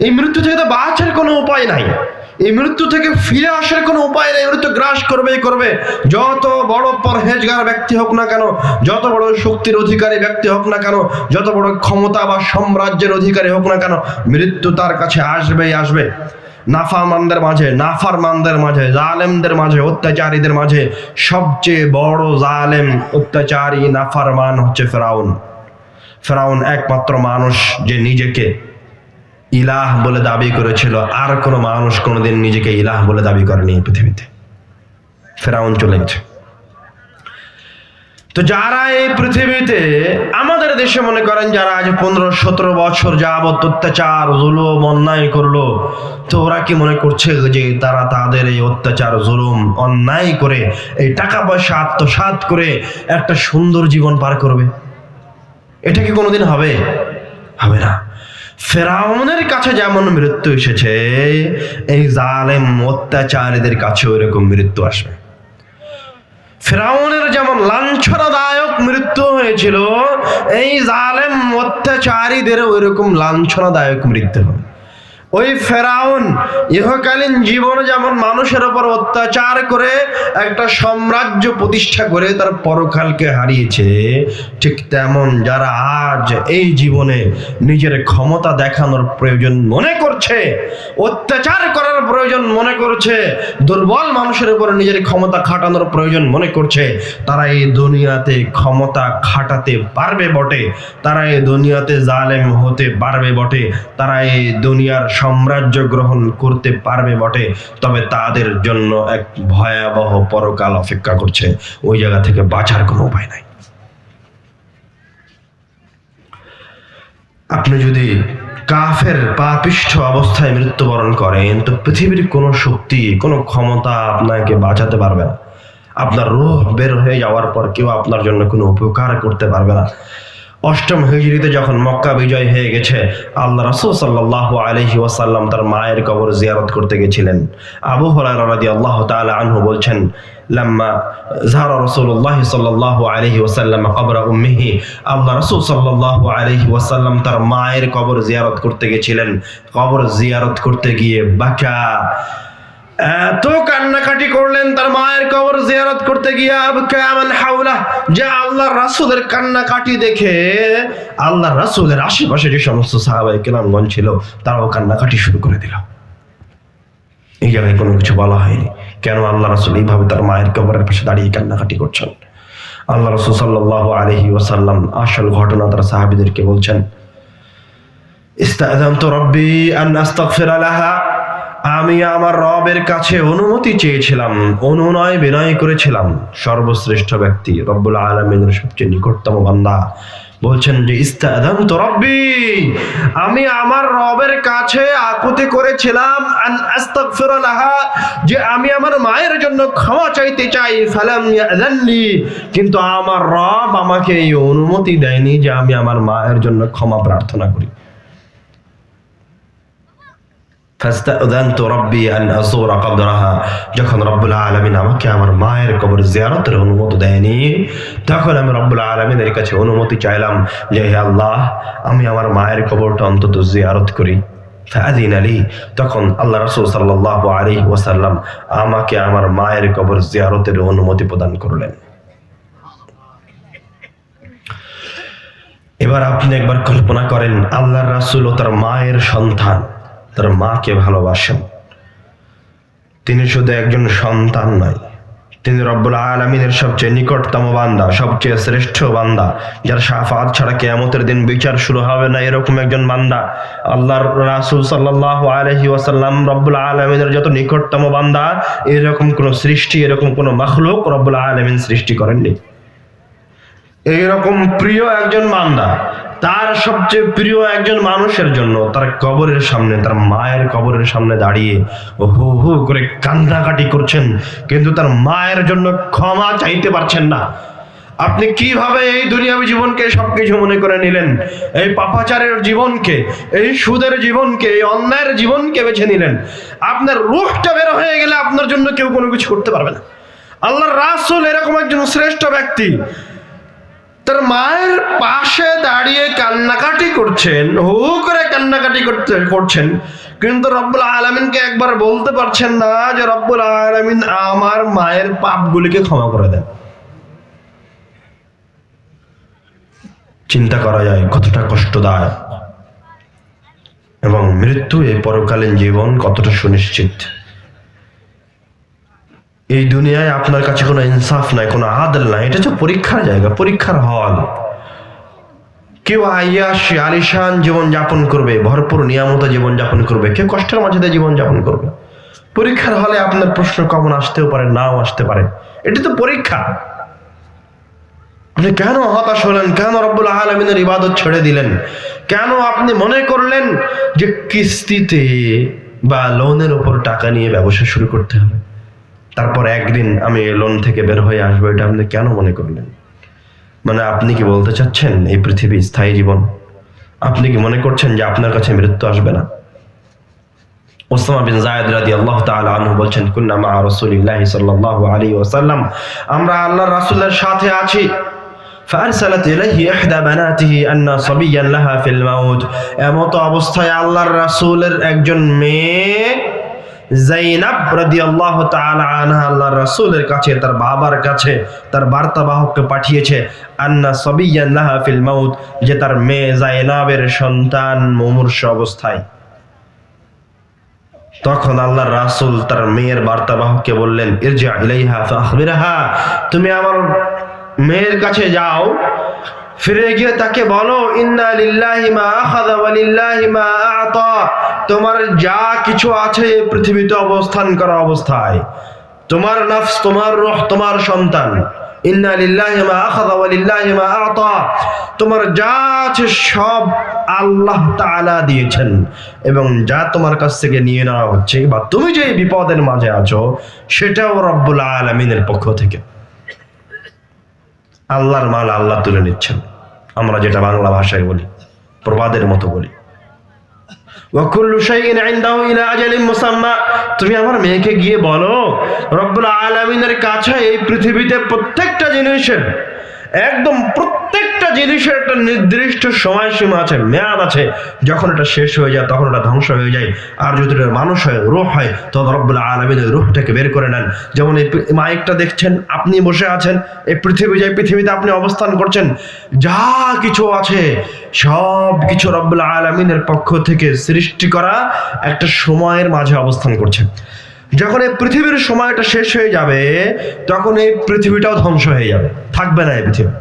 এই মৃত্যু থেকে তো বাঁচার কোনো উপায় নাই, এই মৃত্যু থেকে ফিরে আসার কোনো উপায় নেই। মৃত্যু গ্রাস করবেই করবে। যত বড় পরহেজগার ব্যক্তি হোক না কেন, যত বড় শক্তির অধিকারী ব্যক্তি হোক না কেন, যত বড় ক্ষমতা বা সাম্রাজ্যের অধিকারী হোক না কেন, মৃত্যু তার কাছে আসবেই আসবে। নাফরমানদের মাঝে, জালেমদের মাঝে, অত্যাচারীদের মাঝে সবচেয়ে বড় জালেম, অত্যাচারী, নাফরমান হচ্ছে ফেরাউন। ফেরাউন একমাত্র মানুষ যে নিজেকে ইলাহ বলে দাবি করেছিল, আর কোনো মানুষ কোনোদিন নিজেকে ইলাহ বলে দাবি করেনি এই পৃথিবীতে। ফেরাউন চলে গেছে। তো যারা এই পৃথিবীতে আমাদের দেশে মনে করেন যারা আজ 15-17 বছর যাবত অত্যাচার, জুলুম, অন্যায় করলো, তো ওরা কি মনে করছে যে তারা তাদের এই অত্যাচার, জুলুম, অন্যায় করে এই টাকা পয়সা আত্মসাৎ করে একটা সুন্দর জীবন পার করবে? এটা কি কোনোদিন হবে? হবে না। ফেরাউনের কাছে যেমন মৃত্যু এসেছে, এই জালেম অত্যাচারীদের কাছে ওইরকম মৃত্যু আসবে। ফেরাউনের যেমন লাঞ্ছনাদায়ক মৃত্যু হয়েছিল, এই জালেম অত্যাচারীদের ওইরকম লাঞ্ছনাদায়ক মৃত্যু হবে। ওই ফেরাউন ইহকালীন জীবনে যেমন মানুষের উপর অত্যাচার করে একটা সাম্রাজ্য প্রতিষ্ঠা করে তার পরকালকে হারিয়েছে, ঠিক তেমন যারা আজ এই জীবনে নিজের ক্ষমতা দেখানোর প্রয়োজন মনে করছে, অত্যাচার করার প্রয়োজন মনে করছে, দুর্বল মানুষের উপর নিজের ক্ষমতা খাটানোর প্রয়োজন মনে করছে, তারা এই দুনিয়াতে ক্ষমতা খাটাতে পারবে বটে, তারা এই দুনিয়াতে জালেম হতে পারবে বটে, তারা এই দুনিয়ার সাম্রাজ্য গ্রহণ করতে পারবে বটে, তবে তাদের জন্য এক ভয়াবহ পরকাল অপেক্ষা করছে। ওই জায়গা থেকে বাঁচার কোনো উপায় নাই। আপনি যদি কাফের পাপিষ্ঠ অবস্থায় মৃত্যুবরণ করেন, তো পৃথিবীর কোনো শক্তি, কোনো ক্ষমতা আপনাকে বাঁচাতে পারবে না। আপনার রূহ বের হয়ে যাওয়ার পর কেউ আপনার জন্য কোনো উপকার করতে পারবে না। অষ্টম হিজরিতে যখন মক্কা বিজয় হয়ে গেছে, আল্লাহ রাসূল সাল্লাল্লাহু আলাইহি ওয়াসাল্লাম তার মায়ের কবর জিয়ারত করতে গেছিলেন। আবু হুরায়রা রাদিয়াল্লাহু তাআলা আনহু বলছেন, লাম্মা যারা রাসূলুল্লাহ সাল্লাল্লাহু আলাইহি ওয়াসাল্লাম কবর উম্মিহি, আল্লাহ রাসূল সাল্লাল্লাহু আলাইহি ওয়াসাল্লাম তার মায়ের কবর জিয়ারত করতে গেছিলেন। কবর জিয়ারত করতে গিয়ে বাকা এত কান্নাকাটি করলেন তার মায়ের কবর জিয়ারত করতে গিয়ে, আবকামান হাওলা, যে আল্লাহর রাসূলের কান্নাকাটি দেখে আল্লাহর রাসূলের আশেপাশে যে সমস্ত সাহাবায়ে কেরামগণ ছিল তারাও কান্নাকাটি শুরু করে দিল। এই জায়গায় কোনো কিছু বলা হয়নি, কেন আল্লাহ রাসূল এইভাবে তার মায়ের কবরের পাশে দাঁড়িয়ে কান্নাকাটি করছেন? আল্লাহ রাসূল সাল্লাল্লাহু আলাইহি ওয়াসাল্লাম আসল ঘটনা তার সাহাবীদেরকে বলছেন, ইস্তাযানতু রাব্বি আন আস্তাগফিরা লাহা, আমি আমার রবের কাছে অনুমতি চেয়েছিলাম, অনুনয় বিনয় করেছিলাম। সর্বশ্রেষ্ঠ ব্যক্তি রব্বুল আলামিনের সবচেয়ে নিকটতম বান্দা বলছেন যে ইস্তাযানতু রাব্বি, আমি আমার রবের কাছে আকুতি করেছিলাম আন আস্তাগফিরা লাহা, যে আমি আমার মায়ের জন্য ক্ষমা চাইতে চাই। ফালাম ইয়াযানলি, কিন্তু আমার রব আমাকে এই অনুমতি দেয়নি যে আমি আমার মায়ের জন্য ক্ষমা প্রার্থনা করি। ফাস্তাযানতু রাব্বি আন আযুরা কবরাহা, যখন রব্বুল আলামিন আমাকে আমার মায়ের কবর জিয়ারতের অনুমতি দেয়নি, তখন আমি রব্বুল আলামিনের কাছে অনুমতি চাইলাম যে হে আল্লাহ, আমি আমার মায়ের কবরটা অন্তত জিয়ারত করি। ফাআযিনা লি, তখন আল্লাহ রাসূল সাল্লাল্লাহু আলাইহি ওয়াসাল্লাম আমাকে আমার মায়ের কবর জিয়ারতের অনুমতি প্রদান করলেন। এবার আপনি একবার কল্পনা করেন, আল্লাহর রাসূল ও তার মায়ের সন্তান, তার মাকে ভালোবাসেন। তিনি শুধু একজন সন্তান নয়, তিনি রব্বুল আলামিনের সবচেয়ে নিকটতম বান্দা, সবচেয়ে শ্রেষ্ঠ বান্দা, যার শাফাআত ছাড়া কিয়ামতের দিন বিচার শুরু হবে না, এরকম একজন বান্দা। আল্লাহর রাসূল সাল্লাল্লাহু আলাইহি ওয়াসাল্লাম রব্বুল আলামিনের যত নিকটতম বান্দা, এরকম কোন সৃষ্টি, এরকম কোন মাখলুক রব্বুল আলামিন সৃষ্টি করেননি। এইরকম প্রিয় একজন বান্দা, তার সবচেয়ে প্রিয় একজন মানুষের জন্য তার কবরের সামনে, তার মায়ের কবরের সামনে দাঁড়িয়ে হু হু করে কান্নাকাটি করছেন, কিন্তু তার মায়ের জন্য ক্ষমা চাইতে পারছেন না। আপনি কিভাবে এই দুনিয়াবী জীবনকে সবকিছু মনে করে নিলেন, এই পাপাচারের জীবনকে, এই সুদের জীবনকে, এই অন্যায়ের জীবনকে বেছে নিলেন? আপনার রূহটা বের হয়ে গেলে আপনার জন্য কেউ কোনো কিছু করতে পারবে না। আল্লাহর রাসূল এরকম একজন শ্রেষ্ঠ ব্যক্তি, তার মায়ের পাশে দাঁড়িয়ে কান্নাকাটি করছেন, হু করে কান্নাকাটি করছেন, কিন্তু রব্বুল আলামিনকে একবার বলতে পারছেন না যে রব্বুল আলামিন আমার মায়ের পাপগুলিকে ক্ষমা করে দেন। চিন্তা করা যায় কতটা কষ্টদায়ক, এবং মৃত্যু, এই পরকালীন জীবন কতটা সুনিশ্চিত। এই দুনিয়ায় আপনার কাছে কোনো ইনসাফ নাই, কোনো আদল নাই, এটা হচ্ছে পরীক্ষার জায়গা, পরীক্ষার হল। কেউ আইয়াশি আলিশান জীবন যাপন করবে, ভরপুর নিয়ামতে জীবন যাপন করবে, কেউ কষ্টের মাঝে দিয়ে জীবন যাপন করবে। পরীক্ষার হলে আপনার প্রশ্ন কখন আসতেও পারে, নাও আসতে পারে, এটি তো পরীক্ষা। আপনি কেন হতাশ হলেন? কেন রব্বুল আলামিনের ইবাদত ছেড়ে দিলেন? কেন আপনি মনে করলেন যে কিস্তিতে বা লোনের উপর টাকা নিয়ে ব্যবসা শুরু করতে হবে, তারপর একদিন আমি লোন থেকে বের হয়ে আসবো? এটা আপনি কেন মনে করলেন? মানে আপনি কি বলতে চাচ্ছেন এই পৃথিবী স্থায়ী জীবন? আপনি কি মনে করছেন যে আপনার কাছে মৃত্যু আসবে না? উসামা বিন যায়েদ রাদিয়াল্লাহু তাআলা আনহু বলছেন, কুন্না মা রাসূলিল্লাহি সাল্লাল্লাহু আলাইহি ওয়াসাল্লাম, আমরা আল্লাহর রাসূলের সাথে আছি। فأرسلت إليه إحدى بناته أن صبيا لها في الموت, এমত অবস্থায় আল্লাহর রাসূলের একজন মেয়ে যায়েনাব রাদিয়াল্লাহু তাআলা আনহা আল্লাহর রাসূলের কাছে, তার বাবার কাছে তার বার্তাবাহককে পাঠিয়েছে, আন্না সাবিয়ান লাহা ফিল মাউত, যে তার মেয়ে যায়েনাবের সন্তান মুমূর্ষ অবস্থায়। তখন আল্লাহর রাসূল তার মেয়ের বার্তাবাহককে বললেন, ইরজি ইলাইহা ফাখবিরহা, তুমি আমার মেয়ের কাছে যাও, ফিরে গিয়ে তাকে বলো, ইন্না লিল্লাহি মা আখাযা ওয়া লিল্লাহি মা আ'তা, তোমার যা কিছু আছে এই পৃথিবীতে অবস্থান করা অবস্থায়, তোমার নফস, তোমার রূহ, তোমার সন্তান, ইন্না লিল্লাহি মা আখাযা ওয়া লিল্লাহি মা আ'তা, তোমার যা আছে সব আল্লাহ তাআলা দিয়েছেন, এবং যা তোমার কাছ থেকে নিয়ে নেওয়া হচ্ছে বা তুমি যে বিপদের মাঝে আছো সেটাও রব্বুল আলামিনের পক্ষ থেকে। আল্লাহর মাল আল্লাহ তুলে নিচ্ছেন, আমরা যেটা বাংলা ভাষায় বলি, প্রবাদের মতো বলি, ওয়া কুল্লু শাইইন ইনদাহু ইলা আজালিন মুসাম্মা, তুমি আমার মেয়েকে গিয়ে বলো রব্বুল আলামিনের কাছে এই পৃথিবীতে প্রত্যেকটা জিনিসের, একদম প্রত্যেকটা জিনিসের একটা নির্দিষ্ট সময়সীমা আছে, মেয়াদ আছে, যখন এটা শেষ হয়ে যায় তখন এটা ধ্বংস হয়ে যায়। আর যদি এটা মানুষ হয়, রূহ হয়, তখন রব্বুল আলামিন ওই রূহটাকে বের করে নেন। যেমন এই মাইকটা দেখছেন, আপনি বসে আছেন, এই পৃথিবীতে আপনি অবস্থান করছেন, যা কিছু আছে সব কিছু রব্বুল আলামিনের পক্ষ থেকে সৃষ্টি করা একটা সময়ের মাঝে অবস্থান করছে। যখন এই পৃথিবীর সময়টা শেষ হয়ে যাবে, তখন এই পৃথিবীটাও ধ্বংস হয়ে যাবে, থাকবে না এই পৃথিবী।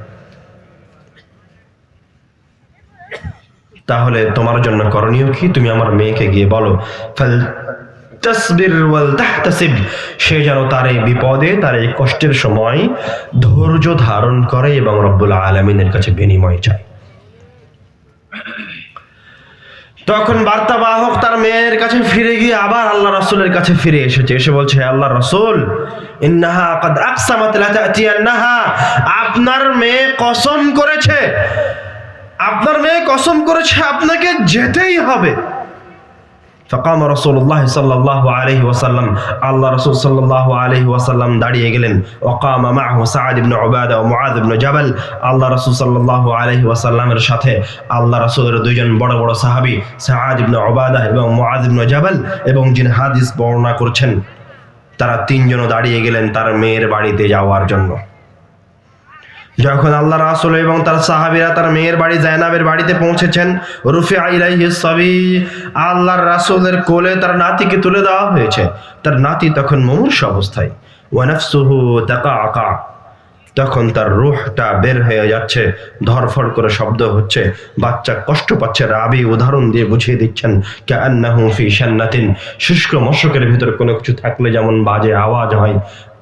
তাহলে তোমার জন্য করণীয় কি? তুমি আমার মেয়েকে গিয়ে বলো, তাসবির ওয়াল তাহতাসিব, সে যেন তার এই বিপদে, তার এই কষ্টের সময় ধৈর্য ধারণ করে এবং রব্বুল আলামিনের কাছে বিনিময় চায়। তখন বার্তাবাহক তার মেয়ের কাছে ফিরে গিয়ে আবার আল্লাহ রাসূলের কাছে ফিরে এসেছে, এসে বলছে, হে আল্লাহ রাসূল, ইন্নাহা ক্বাদ আকসামাত লা তা'তিয়ান্নাহা, আপনার মেয়ে কসম করেছে, আপনার মেয়ে কসম করেছে আপনাকে যেতেই হবে। فقام رسول الله صلى الله عليه وسلم, আল্লাহ রাসূল সাল্লাল্লাহু আলাইহি ওয়াসাল্লাম দাঁড়িয়ে গেলেন। وقام معه سعد بن عبادة ومعاذ بن جبل, আল্লাহ রাসূল সাল্লাল্লাহু আলাইহি ওয়াসাল্লামের সাথে আল্লাহ রাসূলের দুইজন বড় বড় সাহাবী সাআদ ইবনে উবাদা এবং মুআয ইবনে জাবাল, এবং যিনি হাদিস বর্ণনা করছেন, তারা তিনজনও দাঁড়িয়ে গেলেন তার মেয়ের বাড়িতে যাওয়ার জন্য। যখন আল্লাহ রাসূল এবং তার সাহাবীরা তার মেয়ের বাড়ি যায়নাবের বাড়িতে পৌঁছেছেন, রুফিআ ইলাইহিস সাবী, আল্লাহর রাসূলের কোলে তার নাতিকে তুলে দেওয়া হয়েছে। তার নাতি তখন মুমূর্ষ অবস্থায়, ওয়া নাফসুহু তাকাআকা, তখন তার রূহটা বের হয়ে যাচ্ছে, ধরফর করে শব্দ হচ্ছে, বাচ্চা কষ্ট পাচ্ছে। রাবি উদাহরণ দিয়ে বুঝিয়ে দিচ্ছেন, কাআন্নাহু ফি শান্নাতিন, শুষ্ক মশকের ভিতর কোনো কিছু থাকলে যেমন বাজে আওয়াজ হয়,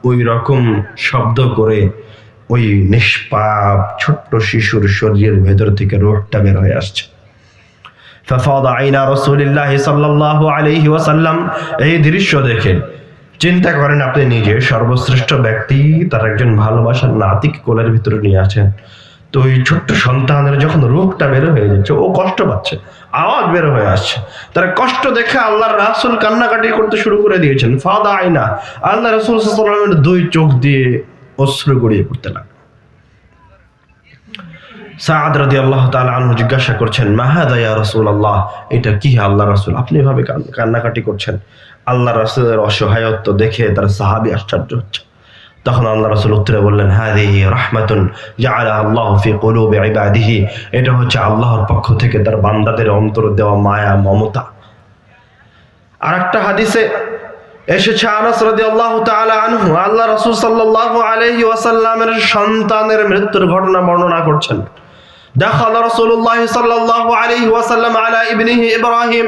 ওই রকম শব্দ করে ওই নিষ্পাপ ছোট্ট শিশুর শরীরের ভেতর থেকে রূহটা বের হয়ে আসছে। ফাফাদা আইনা রাসূলিল্লাহি সাল্লাল্লাহু আলাইহি ওয়াসাল্লাম, এই দৃশ্য দেখে চিন্তা করেন, আপনি নিজে সর্বশ্রেষ্ঠ ব্যক্তি, তার একজন ভালোবাসার নাতিকে কোলের ভিতরে নিয়ে আছেন, তো ওই ছোট্ট সন্তানের যখন রূহটা বের হয়ে যাচ্ছে, ও কষ্ট পাচ্ছে, আওয়াজ বের হয়ে আসছে, তার কষ্ট দেখে আল্লাহর রাসূল কান্নাকাটি করতে শুরু করে দিয়েছেন। ফাদা আইনা, আল্লাহ রাসূল সাল্লাল্লাহু আলাইহি ওয়াসাল্লামের দুই চোখ দিয়ে অশ্রু গড়িয়ে পড়তে লাগলো। সাআদ রাদিয়াল্লাহু তাআলা আনহু জিজ্ঞাসা করছেন, মা হাযা ইয়া রাসূলুল্লাহ, এটা কি আল্লাহ রাসূল, আপনি এভাবে কান্নাকাটি করছেন? আল্লাহ রাসূলের অসহায়ত্ব দেখে তার সাহাবী আশ্চর্য হচ্ছে। তখন আল্লাহ রাসূল উত্তরে বললেন, হাযিহি রাহমাতুন জাআলাহা আল্লাহু ফি কুলুবি ইবাদিহি, এটা হচ্ছে আল্লাহর পক্ষ থেকে তার বান্দাদের অন্তরে দেওয়া মায়া মমতা। আরেকটা হাদিসে এসেছে, আনাস রাদিয়াল্লাহু তাআলা আনহু আল্লাহ রাসূল সাল্লাল্লাহু আলাইহি ওয়াসাল্লামের সন্তানের মৃত্যুর ঘটনা বর্ণনা করছেন। দাখাল রাসূলুল্লাহ সাল্লাল্লাহু আলাইহি ওয়াসাল্লাম আলা ইবনিহি ইব্রাহিম,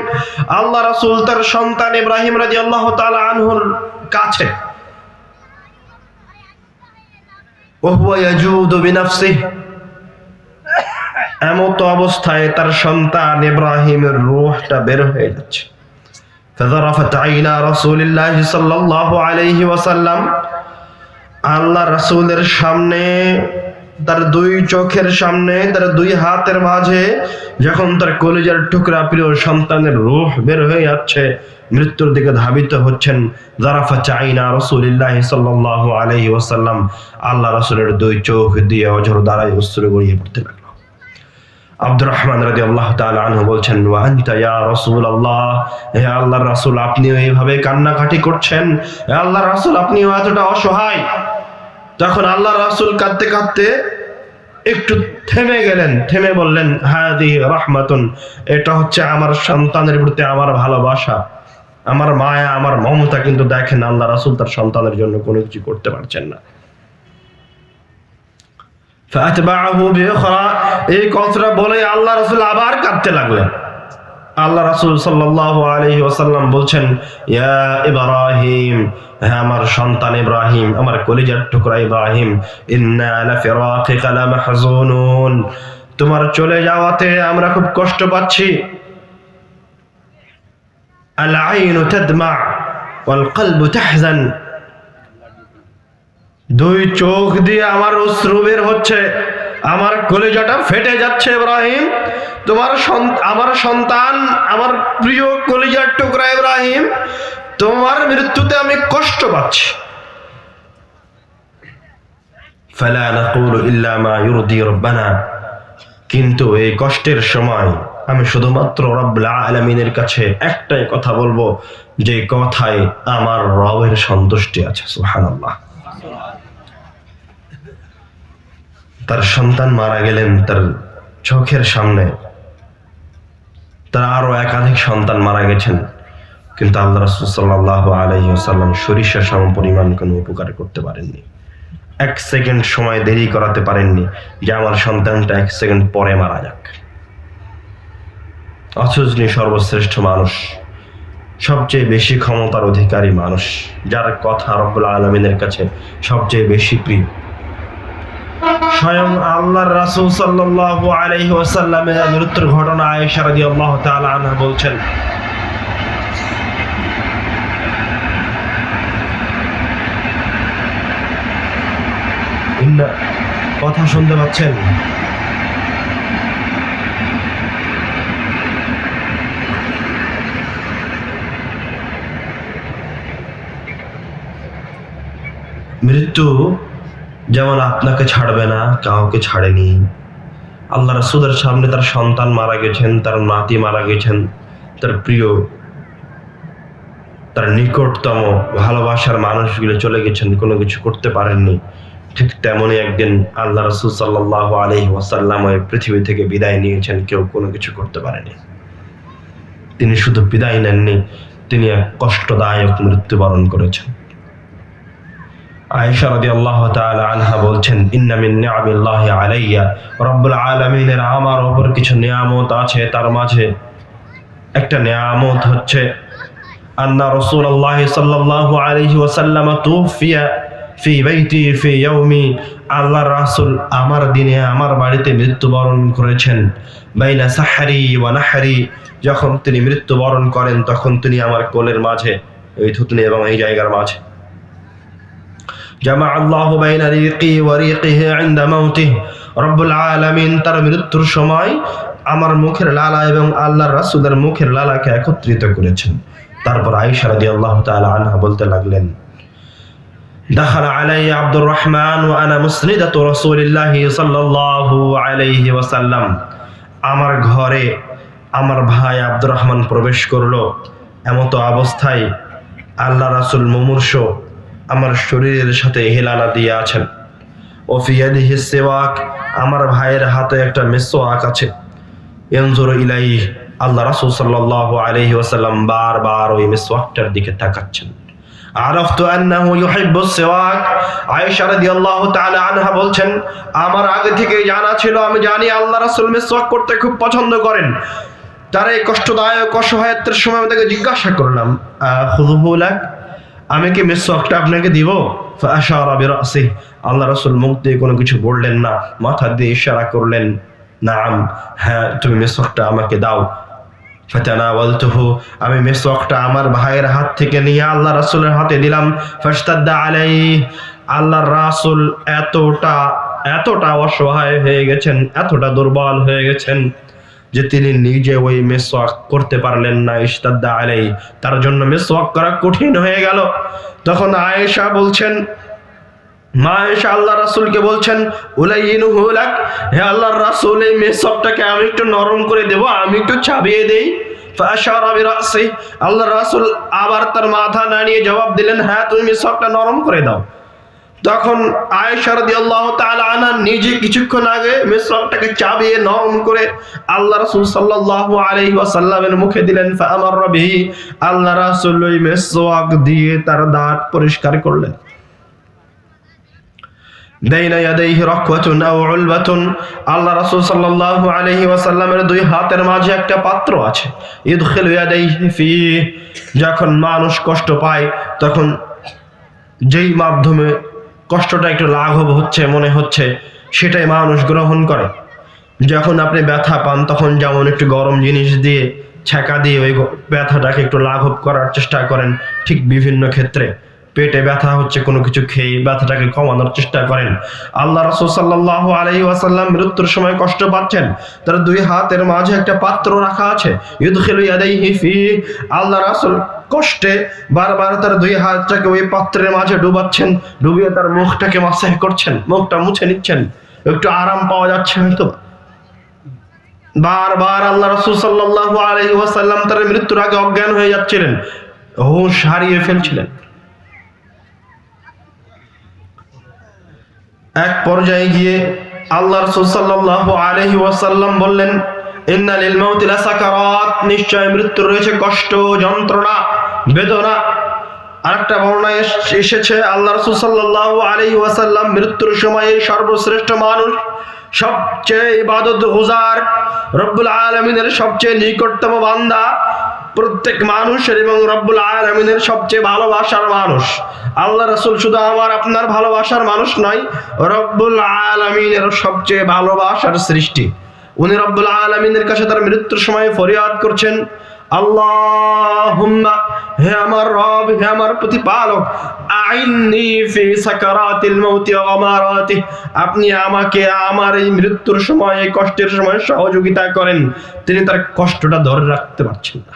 আল্লাহ রাসূল তার সন্তান ইব্রাহিম রাদিয়াল্লাহু তাআলা আনহুর কাছে, ওয়া হুয়া ইয়াজুদু বিনাফসিহি, এমত অবস্থায় তার সন্তান ইব্রাহিমের রূহটা বের হয়ে যাচ্ছে। ফাযারাফাত আইনা রাসূলিল্লাহি সাল্লাল্লাহু আলাইহি ওয়াসাল্লাম, আল্লাহ রাসূলের সামনে, তার দুই চোখের সামনে, তার দুই হাতের মাঝে যখন তার কলিজার টুকরা প্রিয় সন্তানের রূহ বের হয়ে যাচ্ছে, মৃত্যুর দিকে ধাবিত হচ্ছেন, যারাফাত আইনা রাসূলিল্লাহি সাল্লাল্লাহু আলাইহি ওয়াসাল্লাম, আল্লাহ রাসূলের দুই চোখ দিয়ে অঝর ধারায় অশ্রু গড়িয়ে পড়তে লাগলো। আব্দুর রহমান রাদিয়াল্লাহু তাআলা আনহু বলছেন, ওয়া আনতা ইয়া রাসূলুল্লাহ, হে আল্লাহর রাসূল, আপনিও এইভাবে কান্নাকাটি করছেন, হে আল্লাহর রাসূল, আপনিও এতটা অসহায়। তখন আল্লাহর রাসূল কাঁদতে কাঁদতে একটু থেমে গেলেন, থেমে বললেন, হাযিহি রাহমাতুন, এটা হচ্ছে আমার সন্তানের প্রতি আমার ভালোবাসা, আমার মায়া, আমার মমতা। কিন্তু দেখেন আল্লাহ রাসূল তার সন্তানের জন্য কোনো কিছু করতে পারছেন না। ফাতবাহু বিউখরা, এই কথাটা বলে আল্লাহ রাসূল আবার কাঁদতে লাগলেন। আল্লাহ রাসূল সাল্লাল্লাহু আলাইহি ওয়াসাল্লাম বলছেন, ইয়া ইব্রাহিম, হ্যাঁ আমার সন্তান ইব্রাহিম, আমার কলিজার টুকরা ইব্রাহিম, ইন্না লাফিরাকিকা লামাহজুনুন, তোমার চলে যাওয়াতে আমরা খুব কষ্ট পাচ্ছি। আল আইনু তাদমা ওয়াল কলবু তাহজান, দুই চোখ দিয়ে আমার অশ্রু বের হচ্ছে, আমার কলিজাটা ফেটে যাচ্ছে। ইব্রাহিম, তোমার আমার সন্তান, আমার প্রিয় কলিজার টুকরা ইব্রাহিম, তোমার মৃত্যুতে আমি কষ্ট পাচ্ছি। ফালা নাকুলু ইল্লা মা ইউরদি রাব্বানা, কিন্তু এই কষ্টের সময় আমি শুধুমাত্র রব্বুল আলামিনের কাছে একটাই কথা বলবো, যে কথায় আমার রবের সন্তুষ্টি আছে। সুবহানাল্লাহ। তার সন্তান মারা গেলেন তার চোখের সামনে, তার আরো একাধিক সন্তান মারা গেছেন। কিন্তু আল্লাহ রাসূল সাল্লাল্লাহু আলাইহি ওয়াসাল্লাম সরিষা সম পরিমাণ কোনো উপকার করতে পারেননি। 1 সেকেন্ড সময় দেরি করাতে পারেননি যে আমার সন্তানটা 1 সেকেন্ড পরে মারা যাক। অথচ তিনি সর্বশ্রেষ্ঠ মানুষ, সবচেয়ে বেশি ক্ষমতার অধিকারী মানুষ, যার কথা রব্বুল আলামিনের কাছে সবচেয়ে বেশি প্রিয়। স্বয়ং আল্লাহর রাসূল সাল্লাল্লাহু আলাইহি ওয়াসাল্লামের মৃত্যুর ঘটনা আয়েশা রাদিয়াল্লাহু তাআলা আনহা বলছেন, কথা শুনতে পাচ্ছেন? মৃত্যু যেমন আপনাকে ছাড়বে না, কাউকে ছাড়েনি। আল্লাহ রাসূলের সামনে তার সন্তান মারা গেছেন, তার নাতি মারা গেছেন, তার প্রিয়, তার নিকটতম ভালোবাসার মানুষগুলো চলে গেছেন, কোনো কিছু করতে পারেননি। ঠিক তেমনই একদিন আল্লাহ রাসূল সাল্লাল্লাহু আলাইহি ওয়াসাল্লাম এই পৃথিবী থেকে বিদায় নিয়েছেন, কেউ কোনো কিছু করতে পারেনি। তিনি শুধু বিদায় নেননি, তিনি এক কষ্টদায়ক মৃত্যুবরণ করেছেন। আয়েশা রাদিয়াল্লাহু তাআলা আনহা বলছেন, ইন্না মিন নিআমিল্লাহি আলাইয়া, রব্বুল আলামিনের আমার উপর কিছু নিয়ামত আছে, তার মাঝে একটা নিয়ামত হচ্ছে আন্না রাসূলুল্লাহ সাল্লাল্লাহু আলাইহি ওয়াসাল্লাম তুফিয়া ফি বাইতি ফি ইয়াউমি, আল্লাহর রাসূল আমার দিনে আমার বাড়িতে মৃত্যুবরণ করেছেন। বাইনা সাহরি ওয়া নাহরি, যখন তিনি মৃত্যুবরণ করেন তখন তিনি আমার কোলের মাঝে, এই থুতনি এবং এই জায়গার মাঝে। জামা আল্লাহু বাইনা রিকি ওয়া রিকিহি ইনদা মাউতিহি, রব্বুল আলামিন তার মৃত্যুর সময় আমার মুখের লালা এবং আল্লাহর রাসূলের মুখের লালাকে একত্রিত করেছেন। তারপর আয়েশা রাদিয়াল্লাহু তাআলা আনহা বলতে লাগলেন, দাখালা আলাইয়া আব্দুর রহমান ওয়া আনা মুসনিদাতু রাসূলিল্লাহি সাল্লাল্লাহু আলাইহি ওয়াসাল্লাম, আমার ঘরে আমার ভাই আব্দুর রহমান প্রবেশ করলো, এমতো অবস্থায় আল্লাহ রাসূল মুমূর্ষ আমার শরীরের সাথে হেলানা দিয়ে আছেন। ও ফি ইয়াদিহি সিওয়াক, আমার ভাইয়ের হাতে একটা মিসওয়াক আছে। ইয়ানজুরু ইলাইহি, আল্লাহ রাসূল সাল্লাল্লাহু আলাইহি ওয়াসাল্লাম বারবার ওই মিসওয়াকটার দিকে তাকাচ্ছেন। আরাফতু আন্নাহু ইউহিব্বুস সিওয়াক, আয়েশা রাদিয়াল্লাহু তাআলা আনহা বলছেন, আমার আগে থেকে জানা ছিল, আমি জানি আল্লাহ রাসূল মিসওয়াক করতে খুব পছন্দ করেন। তার এই কষ্টদায়ক অসহায়ত্বের সময় আমি তাকে জিজ্ঞাসা করলাম, খুযুহু লাক, আমি কি মিসওয়াকটা আপনাকে দিব? ফাআশারা বিরাসিহি, আল্লাহ রাসূল মুখ দিয়ে কোনো কিছু বললেন না, মাথা দিয়ে ইশারা করলেন, নাম, হ্যাঁ তুমি মিসওয়াকটা আমাকে দাও। ফাতানাওয়ালতুহু, আমি মিসওয়াকটা আমার ভাইয়ের হাত থেকে নিয়ে আল্লাহ রাসূলের হাতে দিলাম। ফাশতাদ্দা আলাইহি, আল্লাহর রাসূল এতটা অসহায় হয়ে গেছেন, এতটা দুর্বল হয়ে গেছেন যে তিনি নিজে ওই মিসওয়াক করতে পারলেন না। ইশতাদ্দা আলাইহি, তার জন্য মিসওয়াক করা কঠিন হয়ে গেল। তখন আয়েশা বলছেন, মা আয়েশা আল্লাহ রাসূলকে বলছেন, উলাইনুহু লাক, হে আল্লাহর রাসূল এই মিসওয়াকটাকে আমি একটু নরম করে দেব, আমি একটু চাবিয়ে দেই। ফাআশারা বিরাসি, আল্লাহর রাসূল আবার তার মাথা নাড়িয়ে জবাব দিলেন, হ্যাঁ তুমি মিসওয়াকটা নরম করে দাও। তখন আয়েশা রাদিয়াল্লাহু তাআলা আনহা নিজে কিছুক্ষণ আগে মিসওয়াকটাকে চাবিয়ে নরম করে আল্লাহ রাসূল সাল্লাল্লাহু আলাইহি ওয়াসাল্লামের মুখে দিলেন। ফাআমাররা বিহি, আল্লাহ রাসূল ওই মিসওয়াক দিয়ে তার দাঁত পরিষ্কার করলেন। বাইনা ইয়াদাইহি রাকওয়াতুন আও উলবাতুন, আল্লাহ রাসূল সাল্লাল্লাহু আলাইহি ওয়াসাল্লামের দুই হাতের মাঝে একটা পাত্র আছে। ইদখিলু ইয়াদাইহি ফি, যখন মানুষ কষ্ট পায় তখন যেই মাধ্যমে কষ্টটা একটু লাঘব হচ্ছে মনে হচ্ছে সেটাই মানুষ গ্রহণ করে। যখন আপনি ব্যথা পান তখন যেমন একটু গরম জিনিস দিয়ে ছ্যাঁকা দিয়ে ওই ব্যথাটাকে একটু লাঘব করার চেষ্টা করেন, ঠিক বিভিন্ন ক্ষেত্রে পেটে ব্যথা হচ্ছে কোনো কিছু খেয়ে ব্যথাটাকে কমানোর চেষ্টা করেন। আল্লাহ রাসূল সাল্লাল্লাহু আলাইহি ওয়াসাল্লাম মৃত্যুর সময় কষ্ট পাচ্ছেন, তার দুই হাতের মাঝে একটা পাত্র রাখা আছে। ইদখিলু ইয়াদাইহি ফি, আল্লাহ রাসূল কষ্টে বারবার তার দুই হাতটাকে ওই পাত্রের মাঝে ডুবাচ্ছেন, ডুবিয়ে তার মুখটাকে মাসাহ করছেন, মুখটা মুছে নিচ্ছেন, একটু আরাম পাওয়া যাচ্ছে হয়তো। বারবার আল্লাহ রাসূল সাল্লাল্লাহু আলাইহি ওয়াসাল্লাম তার মৃত্যুর আগে অজ্ঞান হয়ে যাচ্ছিলেন, হুঁশ হারিয়ে ফেলছিলেন। এক পর্যায়ে গিয়ে আল্লাহ রাসূল সাল্লাল্লাহু আলাইহি ওয়াসাল্লাম বললেন, ইন্না লিল মাউতি লাসাকারাত, নিশ্চয় মৃত্যুর রয়েছে কষ্ট যন্ত্রণা। বেদনা। আরেকটা বর্ণনায় এসেছে আল্লাহ রাসূল সাল্লাল্লাহু আলাইহি ওয়াসাল্লাম মৃত্যুর সময়ে সর্বশ্রেষ্ঠ মানুষ, সবচেয়ে ইবাদতগুজার, রব্বুল আলামিনের সবচেয়ে নিকটতম বান্দা, প্রত্যেক মানুষের এবং রব্বুল আলামিনের সবচেয়ে ভালোবাসার মানুষ। আল্লাহ রাসূল শুধু আমার আপনার ভালোবাসার মানুষ নয়, রব্বুল আলামিনের সবচেয়ে ভালোবাসার সৃষ্টি। উনি রব্বুল আলামিনের কাছে তার মৃত্যুর সময় ফরিয়াদ করছেন, আল্লাহুম্মা, হে আমার রব, হে আমার প্রতিপালক, আইন্নি ফি সাকারাতিল মাউতি ওয়া গামারাতিহি, আপনি আমাকে আমার এই মৃত্যুর সময়, এই কষ্টের সময় সহযোগিতা করেন। তিনি তার কষ্টটা ধরে রাখতে পারছেন না,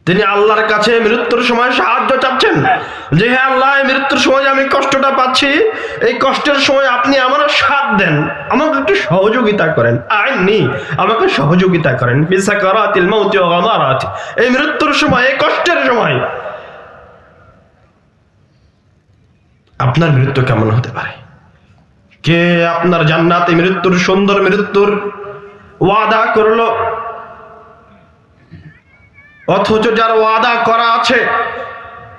তিনি আল্লাহর কাছে মৃত্যুর সময় সাহায্য চাচ্ছেন যে হে আল্লাহ, এই মৃত্যুর সময় আমি কষ্টটা পাচ্ছি, এই কষ্টের সময় আপনি আমার সাথ দেন, আমাকে একটু সহযোগিতা করেন। আইনি, আমাকে সহযোগিতা করেন ফি সাকারাতিল মাউতি ওয়া গামারাতিহি, এই মৃত্যুর সময়, এই কষ্টের সময়। আপনার মৃত্যু কেমন হতে পারে? কে আপনার জান্নাতে মৃত্যুর, সুন্দর মৃত্যুর ওয়াদা করলো, অথচ যার ওয়াদা করা আছে,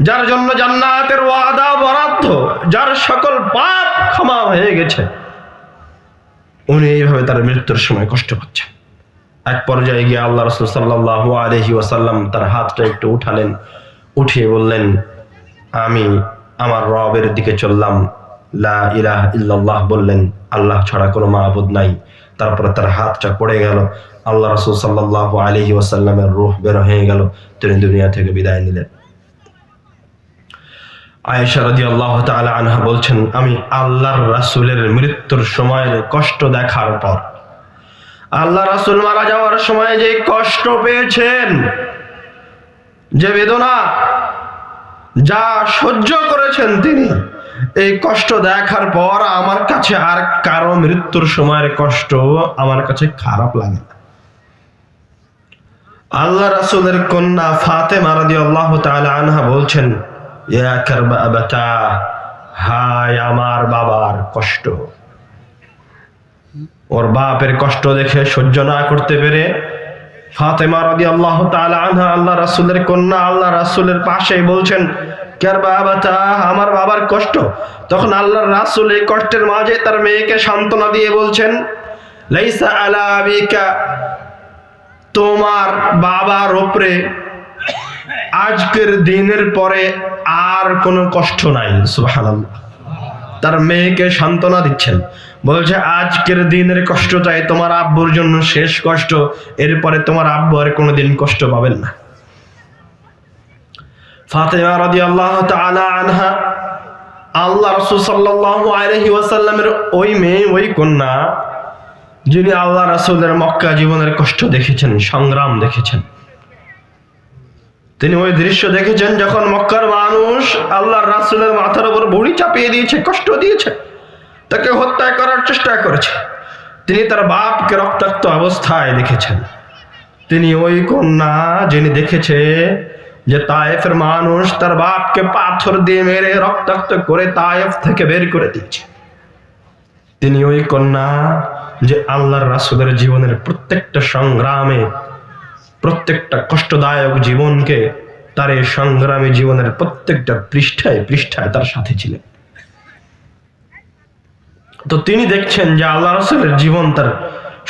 যার জন্য জান্নাতের ওয়াদা বরাদ্দ, যার সকল পাপ ক্ষমা হয়ে গেছে, উনি এইভাবে তার মৃত্যুর সময় কষ্ট পাচ্ছেন। এক পর্যায়ে গিয়ে আল্লাহ রাসূল সাল্লাল্লাহু আলাইহি ওয়াসাল্লাম তার হাতটা একটু উঠালেন, উঠিয়ে বললেন, আমি আমার রবের দিকে চললাম, লা ইলাহা ইল্লাল্লাহ বললেন, আল্লাহ ছাড়া কোনো মাবুদ নাই। তারপরে তার হাতটা পড়ে গেল, আল্লাহ রাসূল সাল্লাল্লাহু আলাইহি ওয়াসাল্লামের রূহ বের হয়ে গেল, তিনি দুনিয়া থেকে বিদায় নিলেন। আয়েশা রাদিয়াল্লাহু তাআলা আনহা বলছেন, আমি আল্লাহর রাসূলের মৃত্যুর সময়ের কষ্ট দেখার পর, আল্লাহ রাসূল মারা যাওয়ার সময় যে কষ্ট পেয়েছেন, যে বেদনা, যা সহ্য করেছেন তিনি, এই কষ্ট দেখার পর আমার কাছে আর কারো মৃত্যুর সময়ের কষ্ট আমার কাছে খারাপ লাগে না। আল্লাহ রাসূলের কন্যা ফাতেমা রাদিয়াল্লাহু তাআলা আনহা বলছেন, ইয়া কারবা আবাতা, হায় আমার বাবার কষ্ট। ওর বাপের কষ্ট দেখে সহ্য না করতে পেরে ফাতেমা রাদিয়াল্লাহু তাআলা আনহা, আল্লাহ রাসূলের কন্যা, আল্লাহ রাসূলের পাশে বলছেন, কারবা আবাতা, আমার বাবার কষ্ট। তখন আল্লাহর রাসূল এই কষ্টের মাঝে তার মেয়েকে সান্ত্বনা দিয়ে বলছেন, লাইসা আলা আবিকা, তোমার বাবার উপরে আজকের দিনের পরে আর কোনো কষ্ট নাই। সুবহানাল্লাহ। তার মেয়েকে সান্ত্বনা দিচ্ছেন, বলছে আজকের দিনের কষ্টটাই তোমার আব্বুর জন্য শেষ কষ্ট, এরপরে তোমার আব্বু আর কোনোদিন কষ্ট পাবেন না। ফাতেমা রাদিয়াল্লাহু তাআলা আনহা, আল্লাহ রাসূল সাল্লাল্লাহু আলাইহি ওয়াসাল্লামের ওই মেয়ে, ওই কন্যা, যিনি আল্লাহ রাসূলের মক্কা জীবনের কষ্ট দেখেছেন, সংগ্রাম দেখেছেন। তিনি ওই দৃশ্য দেখেছেন যখন মক্কার মানুষ আল্লাহর রাসূলের মাথার উপর বড়ি চাপিয়ে দিয়েছে, কষ্ট দিয়েছে, তাকে হত্যা করার চেষ্টা করেছে। তিনি তার বাপকে রক্তাক্ত অবস্থায় দেখেছেন। তিনি ওই কন্যা যিনি দেখেছে যে তায়েফের মানুষ তার বাপকে পাথর দিয়ে মেরে রক্তাক্ত করে তায়েফ থেকে বের করে দিয়েছে। তিনি ওই কন্যা যে আল্লাহর রাসূলের জীবনের প্রত্যেকটা সংগ্রামে, প্রত্যেকটা কষ্টদায়ক জীবনকে, তার এই সংগ্রামী জীবনের প্রত্যেকটা পৃষ্ঠায় পৃষ্ঠায় তার সাথে ছিলেন। তো তিনি দেখছেন যে আল্লাহ রাসূলের জীবন তার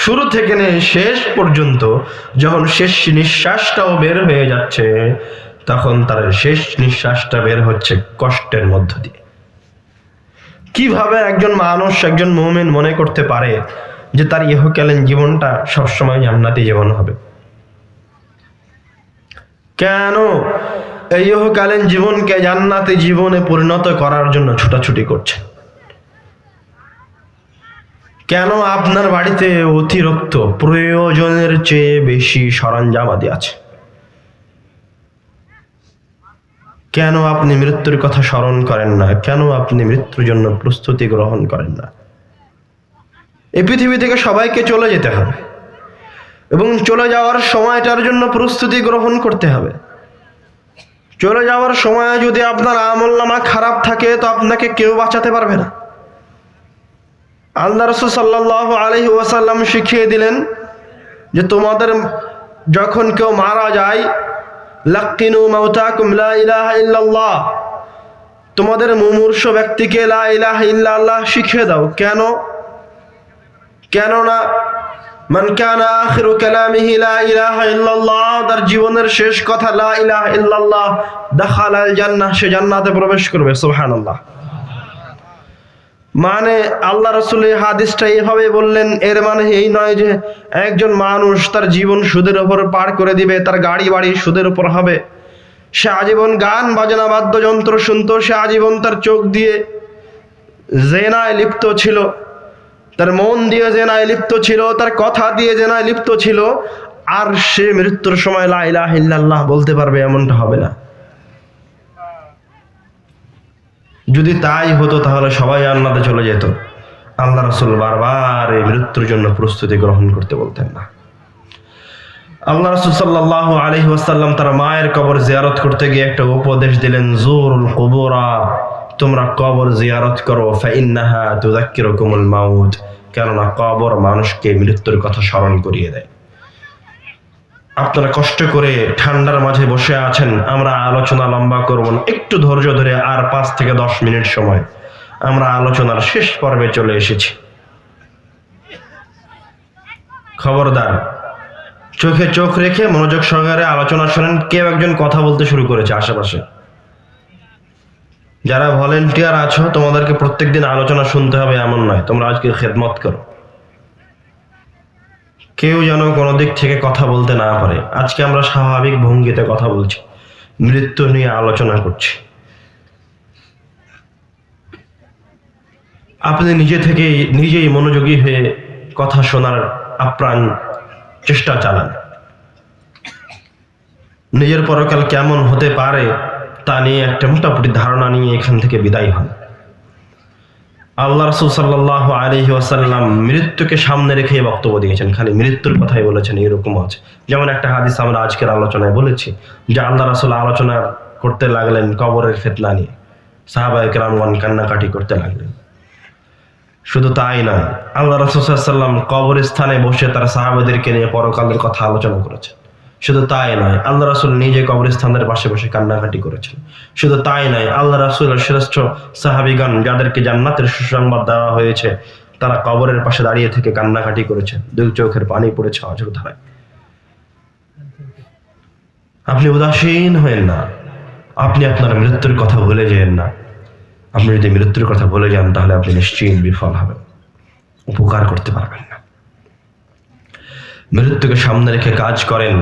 শুরু থেকে নিয়ে শেষ পর্যন্ত, যখন শেষ নিঃশ্বাসটাও বের হয়ে যাচ্ছে, তখন তার শেষ নিঃশ্বাসটা বের হচ্ছে কষ্টের মধ্য দিয়ে। কিভাবে একজন মানুষ, একজন মুমিন মনে করতে পারে যে তার ইহকালীন জীবনটা সবসময় জান্নাতি জীবন হবে? কেন এই ইহকালীন জীবনকে জান্নাতি জীবনে পরিণত করার জন্য ছুটাছুটি করছে? কেন আপনার বাড়িতে অতিরিক্ত প্রয়োজনের চেয়ে বেশি সরঞ্জামাদি আছে? কেন আপনি মৃত্যুর কথা স্মরণ করেন না? কেন আপনি মৃত্যুর জন্য প্রস্তুতি গ্রহণ করেন না? এই পৃথিবী থেকে সবাইকে চলে যেতে হবে এবং চলে যাওয়ার সময়টার জন্য প্রস্তুতি গ্রহণ করতে হবে। চলে যাওয়ার সময় যদি আপনার আমলনামা খারাপ থাকে, তো আপনাকে কেউ বাঁচাতে পারবে না। আল্লাহ রাসূল সাল্লাল্লাহু আলাইহি ওয়াসাল্লাম শিখিয়ে দিলেন যে তোমাদের যখন কেউ মারা যায়, লাক্কিনু মাউতাকুম লা ইলাহা ইল্লাল্লাহ, তোমাদের মুমূর্ষ ব্যক্তিকে লা ইলাহা ইল্লাল্লাহ শিখিয়ে দাও। কেননা মান কানা আখিরু কালামিহি লা ইলাহা ইল্লাল্লাহ, তার জীবনের শেষ কথা লা ইলাহা ইল্লাল্লাহ, দাখালাল জান্নাহ, সে জান্নাতে প্রবেশ করবে। সুবহানাল্লাহ। মানে আল্লাহ রাসূল এই হাদিসটা এভাবে বললেন, এর মানে এই নয় যে একজন মানুষ তার জীবন সুদের উপর পার করে দিবে, তার গাড়ি বাড়ি সুদের উপর হবে, সে আজীবন গান বাজনা বাদ্যযন্ত্র শুনতো, সে আজীবন তার চোখ দিয়ে জেনায় লিপ্ত ছিল, তার মন দিয়ে জেনায় লিপ্ত ছিল, তার কথা দিয়ে জেনায় লিপ্ত ছিল, আর সে মৃত্যুর সময় লা ইলাহা ইল্লাল্লাহ বলতে পারবে, এমনটা হবে না। যদি তাই হতো তাহলে সবাই জান্নাতে চলে যেত। আল্লাহ রাসূল বারবার এই মৃত্যুর জন্য প্রস্তুতি গ্রহণ করতে বলতেন না। আল্লাহ রাসূল সাল্লাল্লাহু আলাইহি ওয়াসাল্লাম তার মায়ের কবর জিয়ারত করতে গিয়ে একটা উপদেশ দিলেন, জুরুল কুবুরা, তোমরা কবর জিয়ারত করো, ফাইন্নাহা তুযাক্কিরুকুমুল মাউত, কেননা কবর মানুষকে মৃত্যুর কথা স্মরণ করিয়ে দেয়। আপনারা কষ্ট করে ঠান্ডার মাঝে বসে আছেন, আমরা আলোচনা লম্বা করব না, একটু ধৈর্য ধরে আর 5 থেকে 10 মিনিট সময়, আমরা আলোচনার শেষ পর্বে চলে এসেছি। খবরদার, চোখে চোখ রেখে মনোযোগ সহকারে আলোচনা শোনেন। কেউ একজন কথা বলতে শুরু করেছে আশেপাশে। যারা ভলেন্টিয়ার আছো, তোমাদেরকে প্রত্যেকদিন আলোচনা শুনতে হবে এমন নয়, তোমরা আজকে খেদমত করো। কেউ যেন কোনো দিক থেকে কথা বলতে না পারে। আজকে আমরা স্বাভাবিক ভঙ্গিতে কথা বলছি, মৃত্যু নিয়ে আলোচনা করছি। আপনি নিজেই মনোযোগী হয়ে কথা শোনার আপ্রাণ চেষ্টা চালান। নিজের পরকাল কেমন হতে পারে তা নিয়ে একটা মোটামুটি ধারণা নিয়ে এখান থেকে বিদায় হন। আল্লাহ রাসূল সাল্লাল্লাহু আলাইহি ওয়াসাল্লাম মৃত্যুকে সামনে রেখে বক্তব্য দিয়েছেন, খালি মৃত্যুর কথাই বলেছেন এরকম আছে। যেমন একটা হাদিস আমরা আজকের আলোচনায় বলেছি যে আল্লাহ রাসূল আলোচনা করতে লাগলেন কবরের ফিতনা নিয়ে, সাহাবায়ে কেরামগণ কান্নাকাটি করতে লাগলেন। শুধু তাই নয়, আল্লাহ রাসূল সাল্লাল্লাহু আলাইহি ওয়াসাল্লাম কবরস্থানে বসে তার সাহাবাদেরকে নিয়ে পরকালের কথা আলোচনা করেছেন। শুধু তাই নয়, আল্লাহ রাসূল নিজে কবরস্থানের পাশে বসে কান্নাকাটি করেছেন। শুধু তাই নয়, আল্লাহ রাসূলের শ্রেষ্ঠ সাহাবীগণ যাদেরকে জান্নাতের সুসংবাদ দেওয়া হয়েছে, তারা কবরের পাশে দাঁড়িয়ে থেকে কান্নাকাটি করেছেন, দুই চোখের পানি পড়েছে অঝোর ধারায়। আপনি উদাসীন হয়েন না, আপনি আপনার মৃত্যুর কথা ভুলে যেন না। আপনি যদি মৃত্যুর কথা ভুলে যান তাহলে আপনি নিশ্চয়ই বিফল হবেন, উপকার করতে পারবেন না। মৃত্যুকে সামনে রেখে কাজ করেন,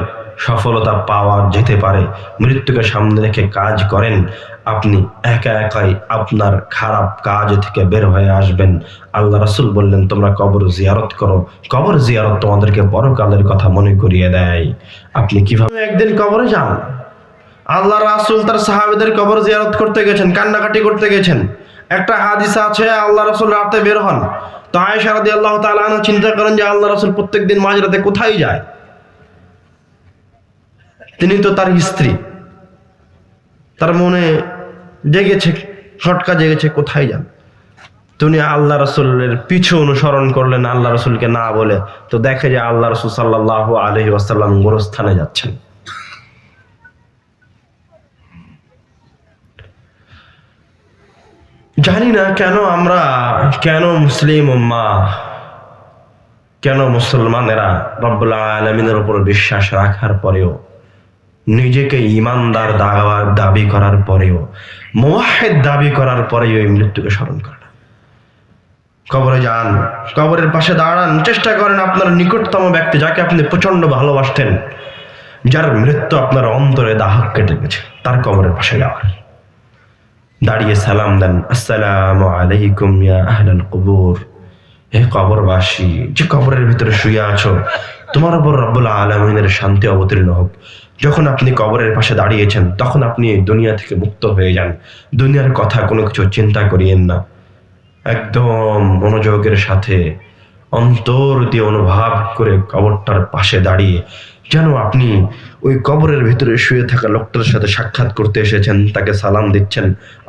সফলতা পাওয়া যেতে পারে। মৃত্যুকে সামনে রেখে কাজ করেন, আপনি একা একাই আপনার খারাপ কাজ থেকে বের হয়ে আসবেন। আল্লাহ রাসূল বললেন, তোমরা কবর জিয়ারত করো, কবর জিয়ারত তোমাদেরকে পরকালের কথা মনে করিয়ে দেয়। আপনি কিভাবে একদিন কবরে যান? আল্লাহ রাসূল তার সাহাবীদের কবর জিয়ারত করতে গেছেন, কান্নাকাটি করতে গেছেন। একটা হাদিস আছে, আল্লাহ রাসূল রাতে বের হন, তো আয়েশা রাদিয়াল্লাহু তাআলা আনহা চিন্তা করেন যে আল্লাহ রাসূল প্রত্যেকদিন মাঝরাতে কোথায় যায়? তিনি তো তার স্ত্রী, তার মনে জেগেছে, খটকা জেগেছে, কোথায় যান? তিনি আল্লাহ রাসূলের পিছু অনুসরণ করলেন, আল্লাহ রাসূলকে না বলে। তো দেখে যে আল্লাহ রাসূল সাল্লাল্লাহু আলাইহি ওয়াসাল্লাম গোরস্থানে যাচ্ছেন। জানি না কেন মুসলিম উম্মাহ, কেন মুসলমানেরা রব্বুল আলামিনের উপর বিশ্বাস রাখার পরেও, নিজেকে ঈমানদার দাবি করার পরেও, মুওয়াহহিদ দাবি করার পরেও এই মৃত্যুকে স্মরণ করে না। কবরে যান, কবরের পাশে দাঁড়ান, চেষ্টা করেন আপনার নিকটতম ব্যক্তি, যাকে আপনি প্রচন্ড ভালোবাসতেন, যার মৃত্যু আপনার অন্তরে দাহক কেটে গেছে, তার কবরের পাশে যাওয়ার। দাঁড়িয়ে সালাম দেন, আসসালামু আলাইকুম ইয়া আহলাল কুবুর, হে কবরবাসী, যে কবরের ভিতরে শুয়ে আছো, তোমার উপর রব্বুল আলামিনের শান্তি অবতীর্ণ হোক। যখন আপনি কবরের পাশে দাঁড়িয়েছেন, তখন আপনি দুনিয়া থেকে মুক্ত হয়ে যান। দুনিয়ার কথা কোনো কিছু চিন্তা করিয়েন না, একদম মনোযোগের সাথে অন্তর দিয়ে অনুভব করে কবরটার পাশে দাঁড়িয়ে যেন আপনি ওই কবরের ভিতরে শুয়ে থাকা লোকটার সাথে সাক্ষাৎ করতে এসেছেন, তাকে সালাম দিচ্ছেন।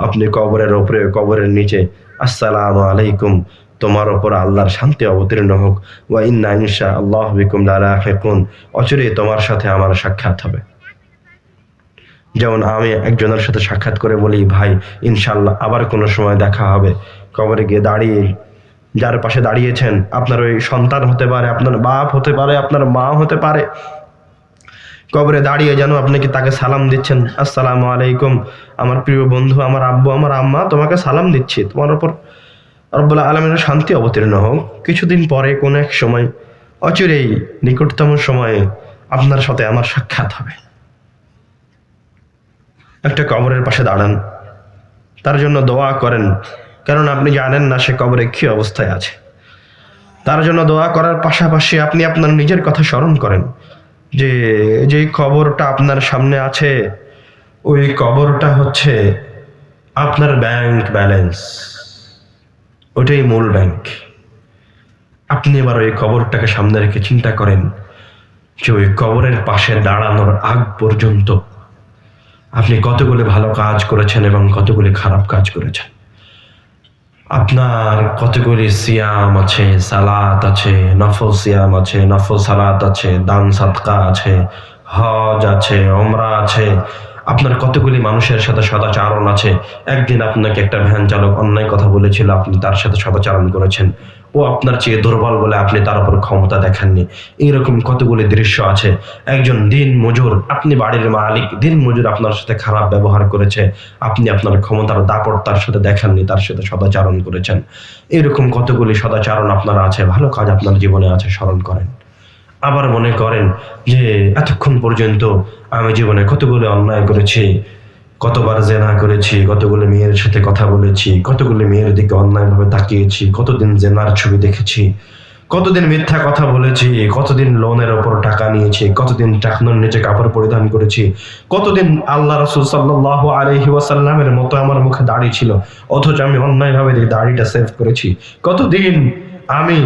আপনি কবরের ওপরে, কবরের নিচে, আসসালামু আলাইকুম, তোমার ওপর আল্লাহর শান্তি অবতীর্ণ হোক, ওয়া ইন্না ইনশাআল্লাহু বিকুম লালাহিকুন, অচিরেই তোমার সাথে আমার সাক্ষাৎ হবে। যেমন আমি একজনের সাথে সাক্ষাৎ করে বলি, ভাই ইনশাল্লাহ আবার কোনো সময় দেখা হবে। কবরে গিয়ে দাঁড়িয়ে যার পাশে দাঁড়িয়েছেন, আপনার ওই সন্তান হতে পারে, আপনার বাপ হতে পারে, আপনার মা হতে পারে, কবরে দাঁড়িয়ে যেন আপনি কি তাকে সালাম দিচ্ছেন, আসসালামু আলাইকুম আমার প্রিয় বন্ধু, আমার আব্বু, আমার আম্মা তোমাকে সালাম দিচ্ছি, তোমার উপর রব্বুল আলামিনের শান্তি অবতীর্ণ হোক। কিছুদিন পরে কোনো এক সময়, অচিরেই নিকটতম সময়ে আপনার সাথে আমার সাক্ষাৎ হবে। একটা কবরের পাশে দাঁড়ান, তার জন্য দোয়া করেন, কারণ আপনি জানেন না সে কবরে কি অবস্থায় আছে। তার জন্য দোয়া করার পাশাপাশি আপনি আপনার নিজের কথা স্মরণ করেন যে যে কবরটা আপনার সামনে আছে, ওই কবরটা হচ্ছে আপনার ব্যাংক ব্যালেন্স, ওটাই মূল ব্যাংক। আপনি এবার ওই কবরটাকে সামনে রেখে চিন্তা করেন যে ওই কবরের পাশে দাঁড়ানোর আগ পর্যন্ত আপনি কতগুলি ভালো কাজ করেছেন এবং কতগুলি খারাপ কাজ করেছেন। আপনার কতগুলি সিয়াম আছে, সালাত আছে, নফল সিয়াম আছে, নফল সালাত আছে, দান সাদকা আছে, হজ আছে, ওমরা আছে, আপনার কতগুলি মানুষের সাথে সদাচরণ আছে। একদিন আপনাকে একটা ভ্যান চালক অন্যায় কথা বলেছিল, আপনি তার সাথে সদাচরণ করেছেন, ও আপনার চেয়ে দুর্বল বলে আপনি তার উপর ক্ষমতা দেখাননি। এইরকম কতগুলি দৃশ্য আছে। একজন দিন মজুর, আপনি বাড়ির মালিক, দিন মজুর আপনার সাথে খারাপ ব্যবহার করেছে, আপনি আপনার ক্ষমতার দাপট তার সাথে দেখাননি, তার সাথে সদাচরণ করেছেন। এরকম কতগুলি সদাচরণ আপনার আছে, ভালো কাজ আপনার জীবনে আছে, স্মরণ করেন। আবার মনে করেন যে এতক্ষণ পর্যন্ত আমি জীবনে কতগুলো অন্যায় করেছি, কতবার জেনা করেছি, কতগুলো মেয়ের সাথে কথা বলেছি, কতগুলো মেয়ের দিকে অন্যায়ভাবে তাকিয়েছি, কতদিন জেনার ছবি দেখেছি, কতদিন মিথ্যা কথা বলেছি, কতদিন লোনের ওপর টাকা নিয়েছি, কতদিন টাকনোর নিচে কাপড় পরিধান করেছি, কতদিন আল্লাহ রাসূল সাল্লাল্লাহু আলাইহি ওয়াসাল্লামের মতো আমার মুখে দাড়ি ছিল অথচ আমি অন্যায়ভাবে দাড়িটা সেভ করেছি, কতদিন আমি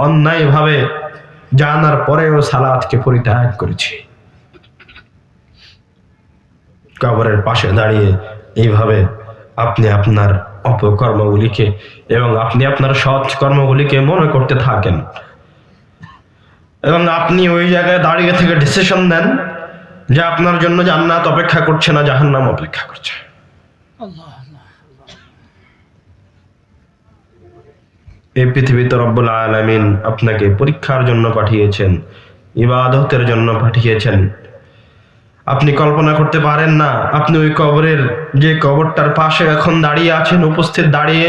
অন্যায়ভাবে জানার পরেও সালাতকে পরিত্যাগ করেছি। কবরের পাশে দাঁড়িয়ে এইভাবে আপনি আপনার অপকর্মগুলিকে এবং আপনি আপনার সৎ কর্মগুলিকে মনে করতে থাকেন এবং আপনি ওই জায়গায় দাঁড়িয়ে থেকে ডিসিশন নেন যে আপনার জন্য জান্নাত অপেক্ষা করছে না জাহান্নাম অপেক্ষা করছে। এই পৃথিবীতে রব্বুল আলামিন আপনাকে পরীক্ষার জন্য পাঠিয়েছেন, ইবাদতের জন্য পাঠিয়েছেন। আপনি কল্পনা করতে পারেন না, আপনি ওই কবরের, যে কবরটার পাশে এখন দাঁড়িয়ে আছেন, উপস্থিত দাঁড়িয়ে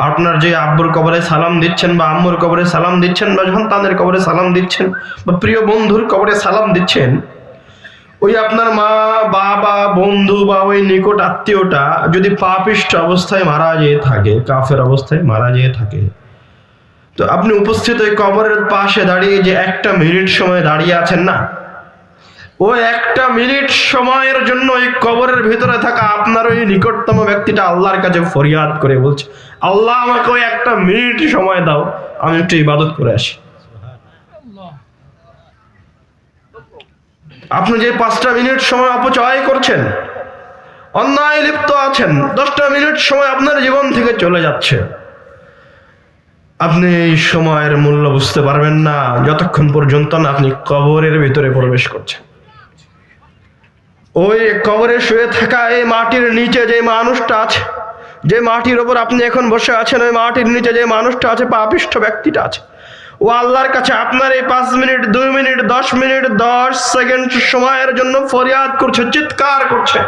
আপনার যে আব্বুর কবরে সালাম দিচ্ছেন বা আম্মুর কবরে সালাম দিচ্ছেন বা সন্তানের কবরে সালাম দিচ্ছেন বা প্রিয় বন্ধুর কবরে সালাম দিচ্ছেন, ওই আপনার মা, বাবা, বন্ধু বা ওই নিকট আত্মীয়টা যদি পাপিষ্ঠ অবস্থায় মারা যেয়ে থাকে, কাফের অবস্থায় মারা যেয়ে থাকে, তো আপনি উপস্থিত ওই কবরের পাশে দাঁড়িয়ে যে একটা মিনিট সময় দাঁড়িয়ে আছেন না, ওই একটা মিনিট সময়ের জন্য ওই কবরের ভিতরে থাকা আপনার ওই নিকটতম ব্যক্তিটা আল্লাহর কাছে ফরিয়াদ করে বলছে, আল্লাহ আমাকে ওই একটা মিনিট সময় দাও, আমি একটু ইবাদত করে আসি। আপনি যে 5টা মিনিট সময় অপচয় করছেন, অন্যায় লিপ্ত আছেন, 10টা মিনিট সময় আপনার জীবন থেকে চলে যাচ্ছে, আপনি এই সময়ের মূল্য বুঝতে পারবেন না যতক্ষণ পর্যন্ত না আপনি কবরের ভিতরে প্রবেশ করছেন। ওই কবরে শুয়ে থাকা এই মাটির নিচে যে মানুষটা আছে, যে মাটির ওপর আপনি এখন বসে আছেন, ওই মাটির নিচে যে মানুষটা আছে, পাপিষ্ঠ ব্যক্তিটা আছে, ও আল্লাহর কাছে আপনার এই 5 মিনিট, 2 মিনিট, 10 মিনিট, 10 সেকেন্ড সময়ের জন্য ফরিয়াদ করছে, চিৎকার করছে।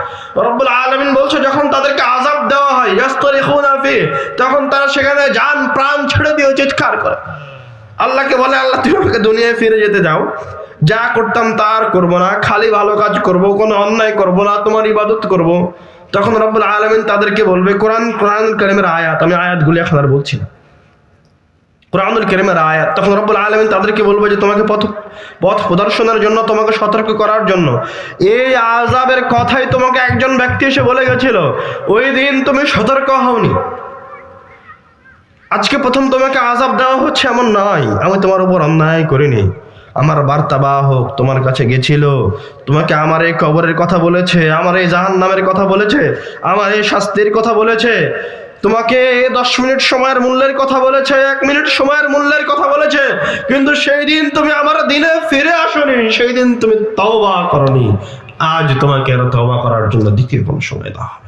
রব্বুল আলামিন বলছে, যখন তাদেরকে আযাব দেওয়া হয়, ইয়াসতারিখুনা ফি, তখন তারা সেখানে জান প্রাণ ছেড়ে দিয়ে চিৎকার করে, আল্লাহকে বলে, আল্লাহ তুমি আমাকে দুনিয়ায় ফিরে যেতে দাও, যা করতাম তা আর করবো না, খালি ভালো কাজ করব, কোনো অন্যায় করব না, তোমার ইবাদত করব। তখন রব্বুল আলামিন তাদেরকে বলবে, কোরআনুল কারীমের আয়াত, আমি আয়াতগুলি এখন আর বলছি না, কোরআনুল কারীমের আয়াত, তখন রব্বুল আলামিন তাদেরকে বলবে যে তোমাকে পথ প্রদর্শনের জন্য, তোমাকে সতর্ক করার জন্য এই আযাবের কথাই তোমাকে একজন ব্যক্তি এসে বলে গেছিল, ওই দিন তুমি সতর্ক হওনি। আজকে প্রথম তোমাকে আযাব দেওয়া হচ্ছে এমন নয়, আমি তোমার উপর অন্যায় করিনি, আমার বার্তাবাহক তোমার কাছে গেছিল, তোমাকে আমার এই কবরের কথা বলেছে, আমার এই জাহান্নামের কথা বলেছে, আমার এই শাস্তির কথা বলেছে, তোমাকে 10 মিনিট সময়ের মূল্যের কথা বলেছে, 1 মিনিট সময়ের মূল্যের কথা বলেছে, কিন্তু সেই দিন তুমি আমার দিনে ফিরে আসনি, সেই দিন তুমি তওবা করনি, আজ তোমাকে আরো তওবা করার জন্য দ্বিতীয় কোনো সময় দাও।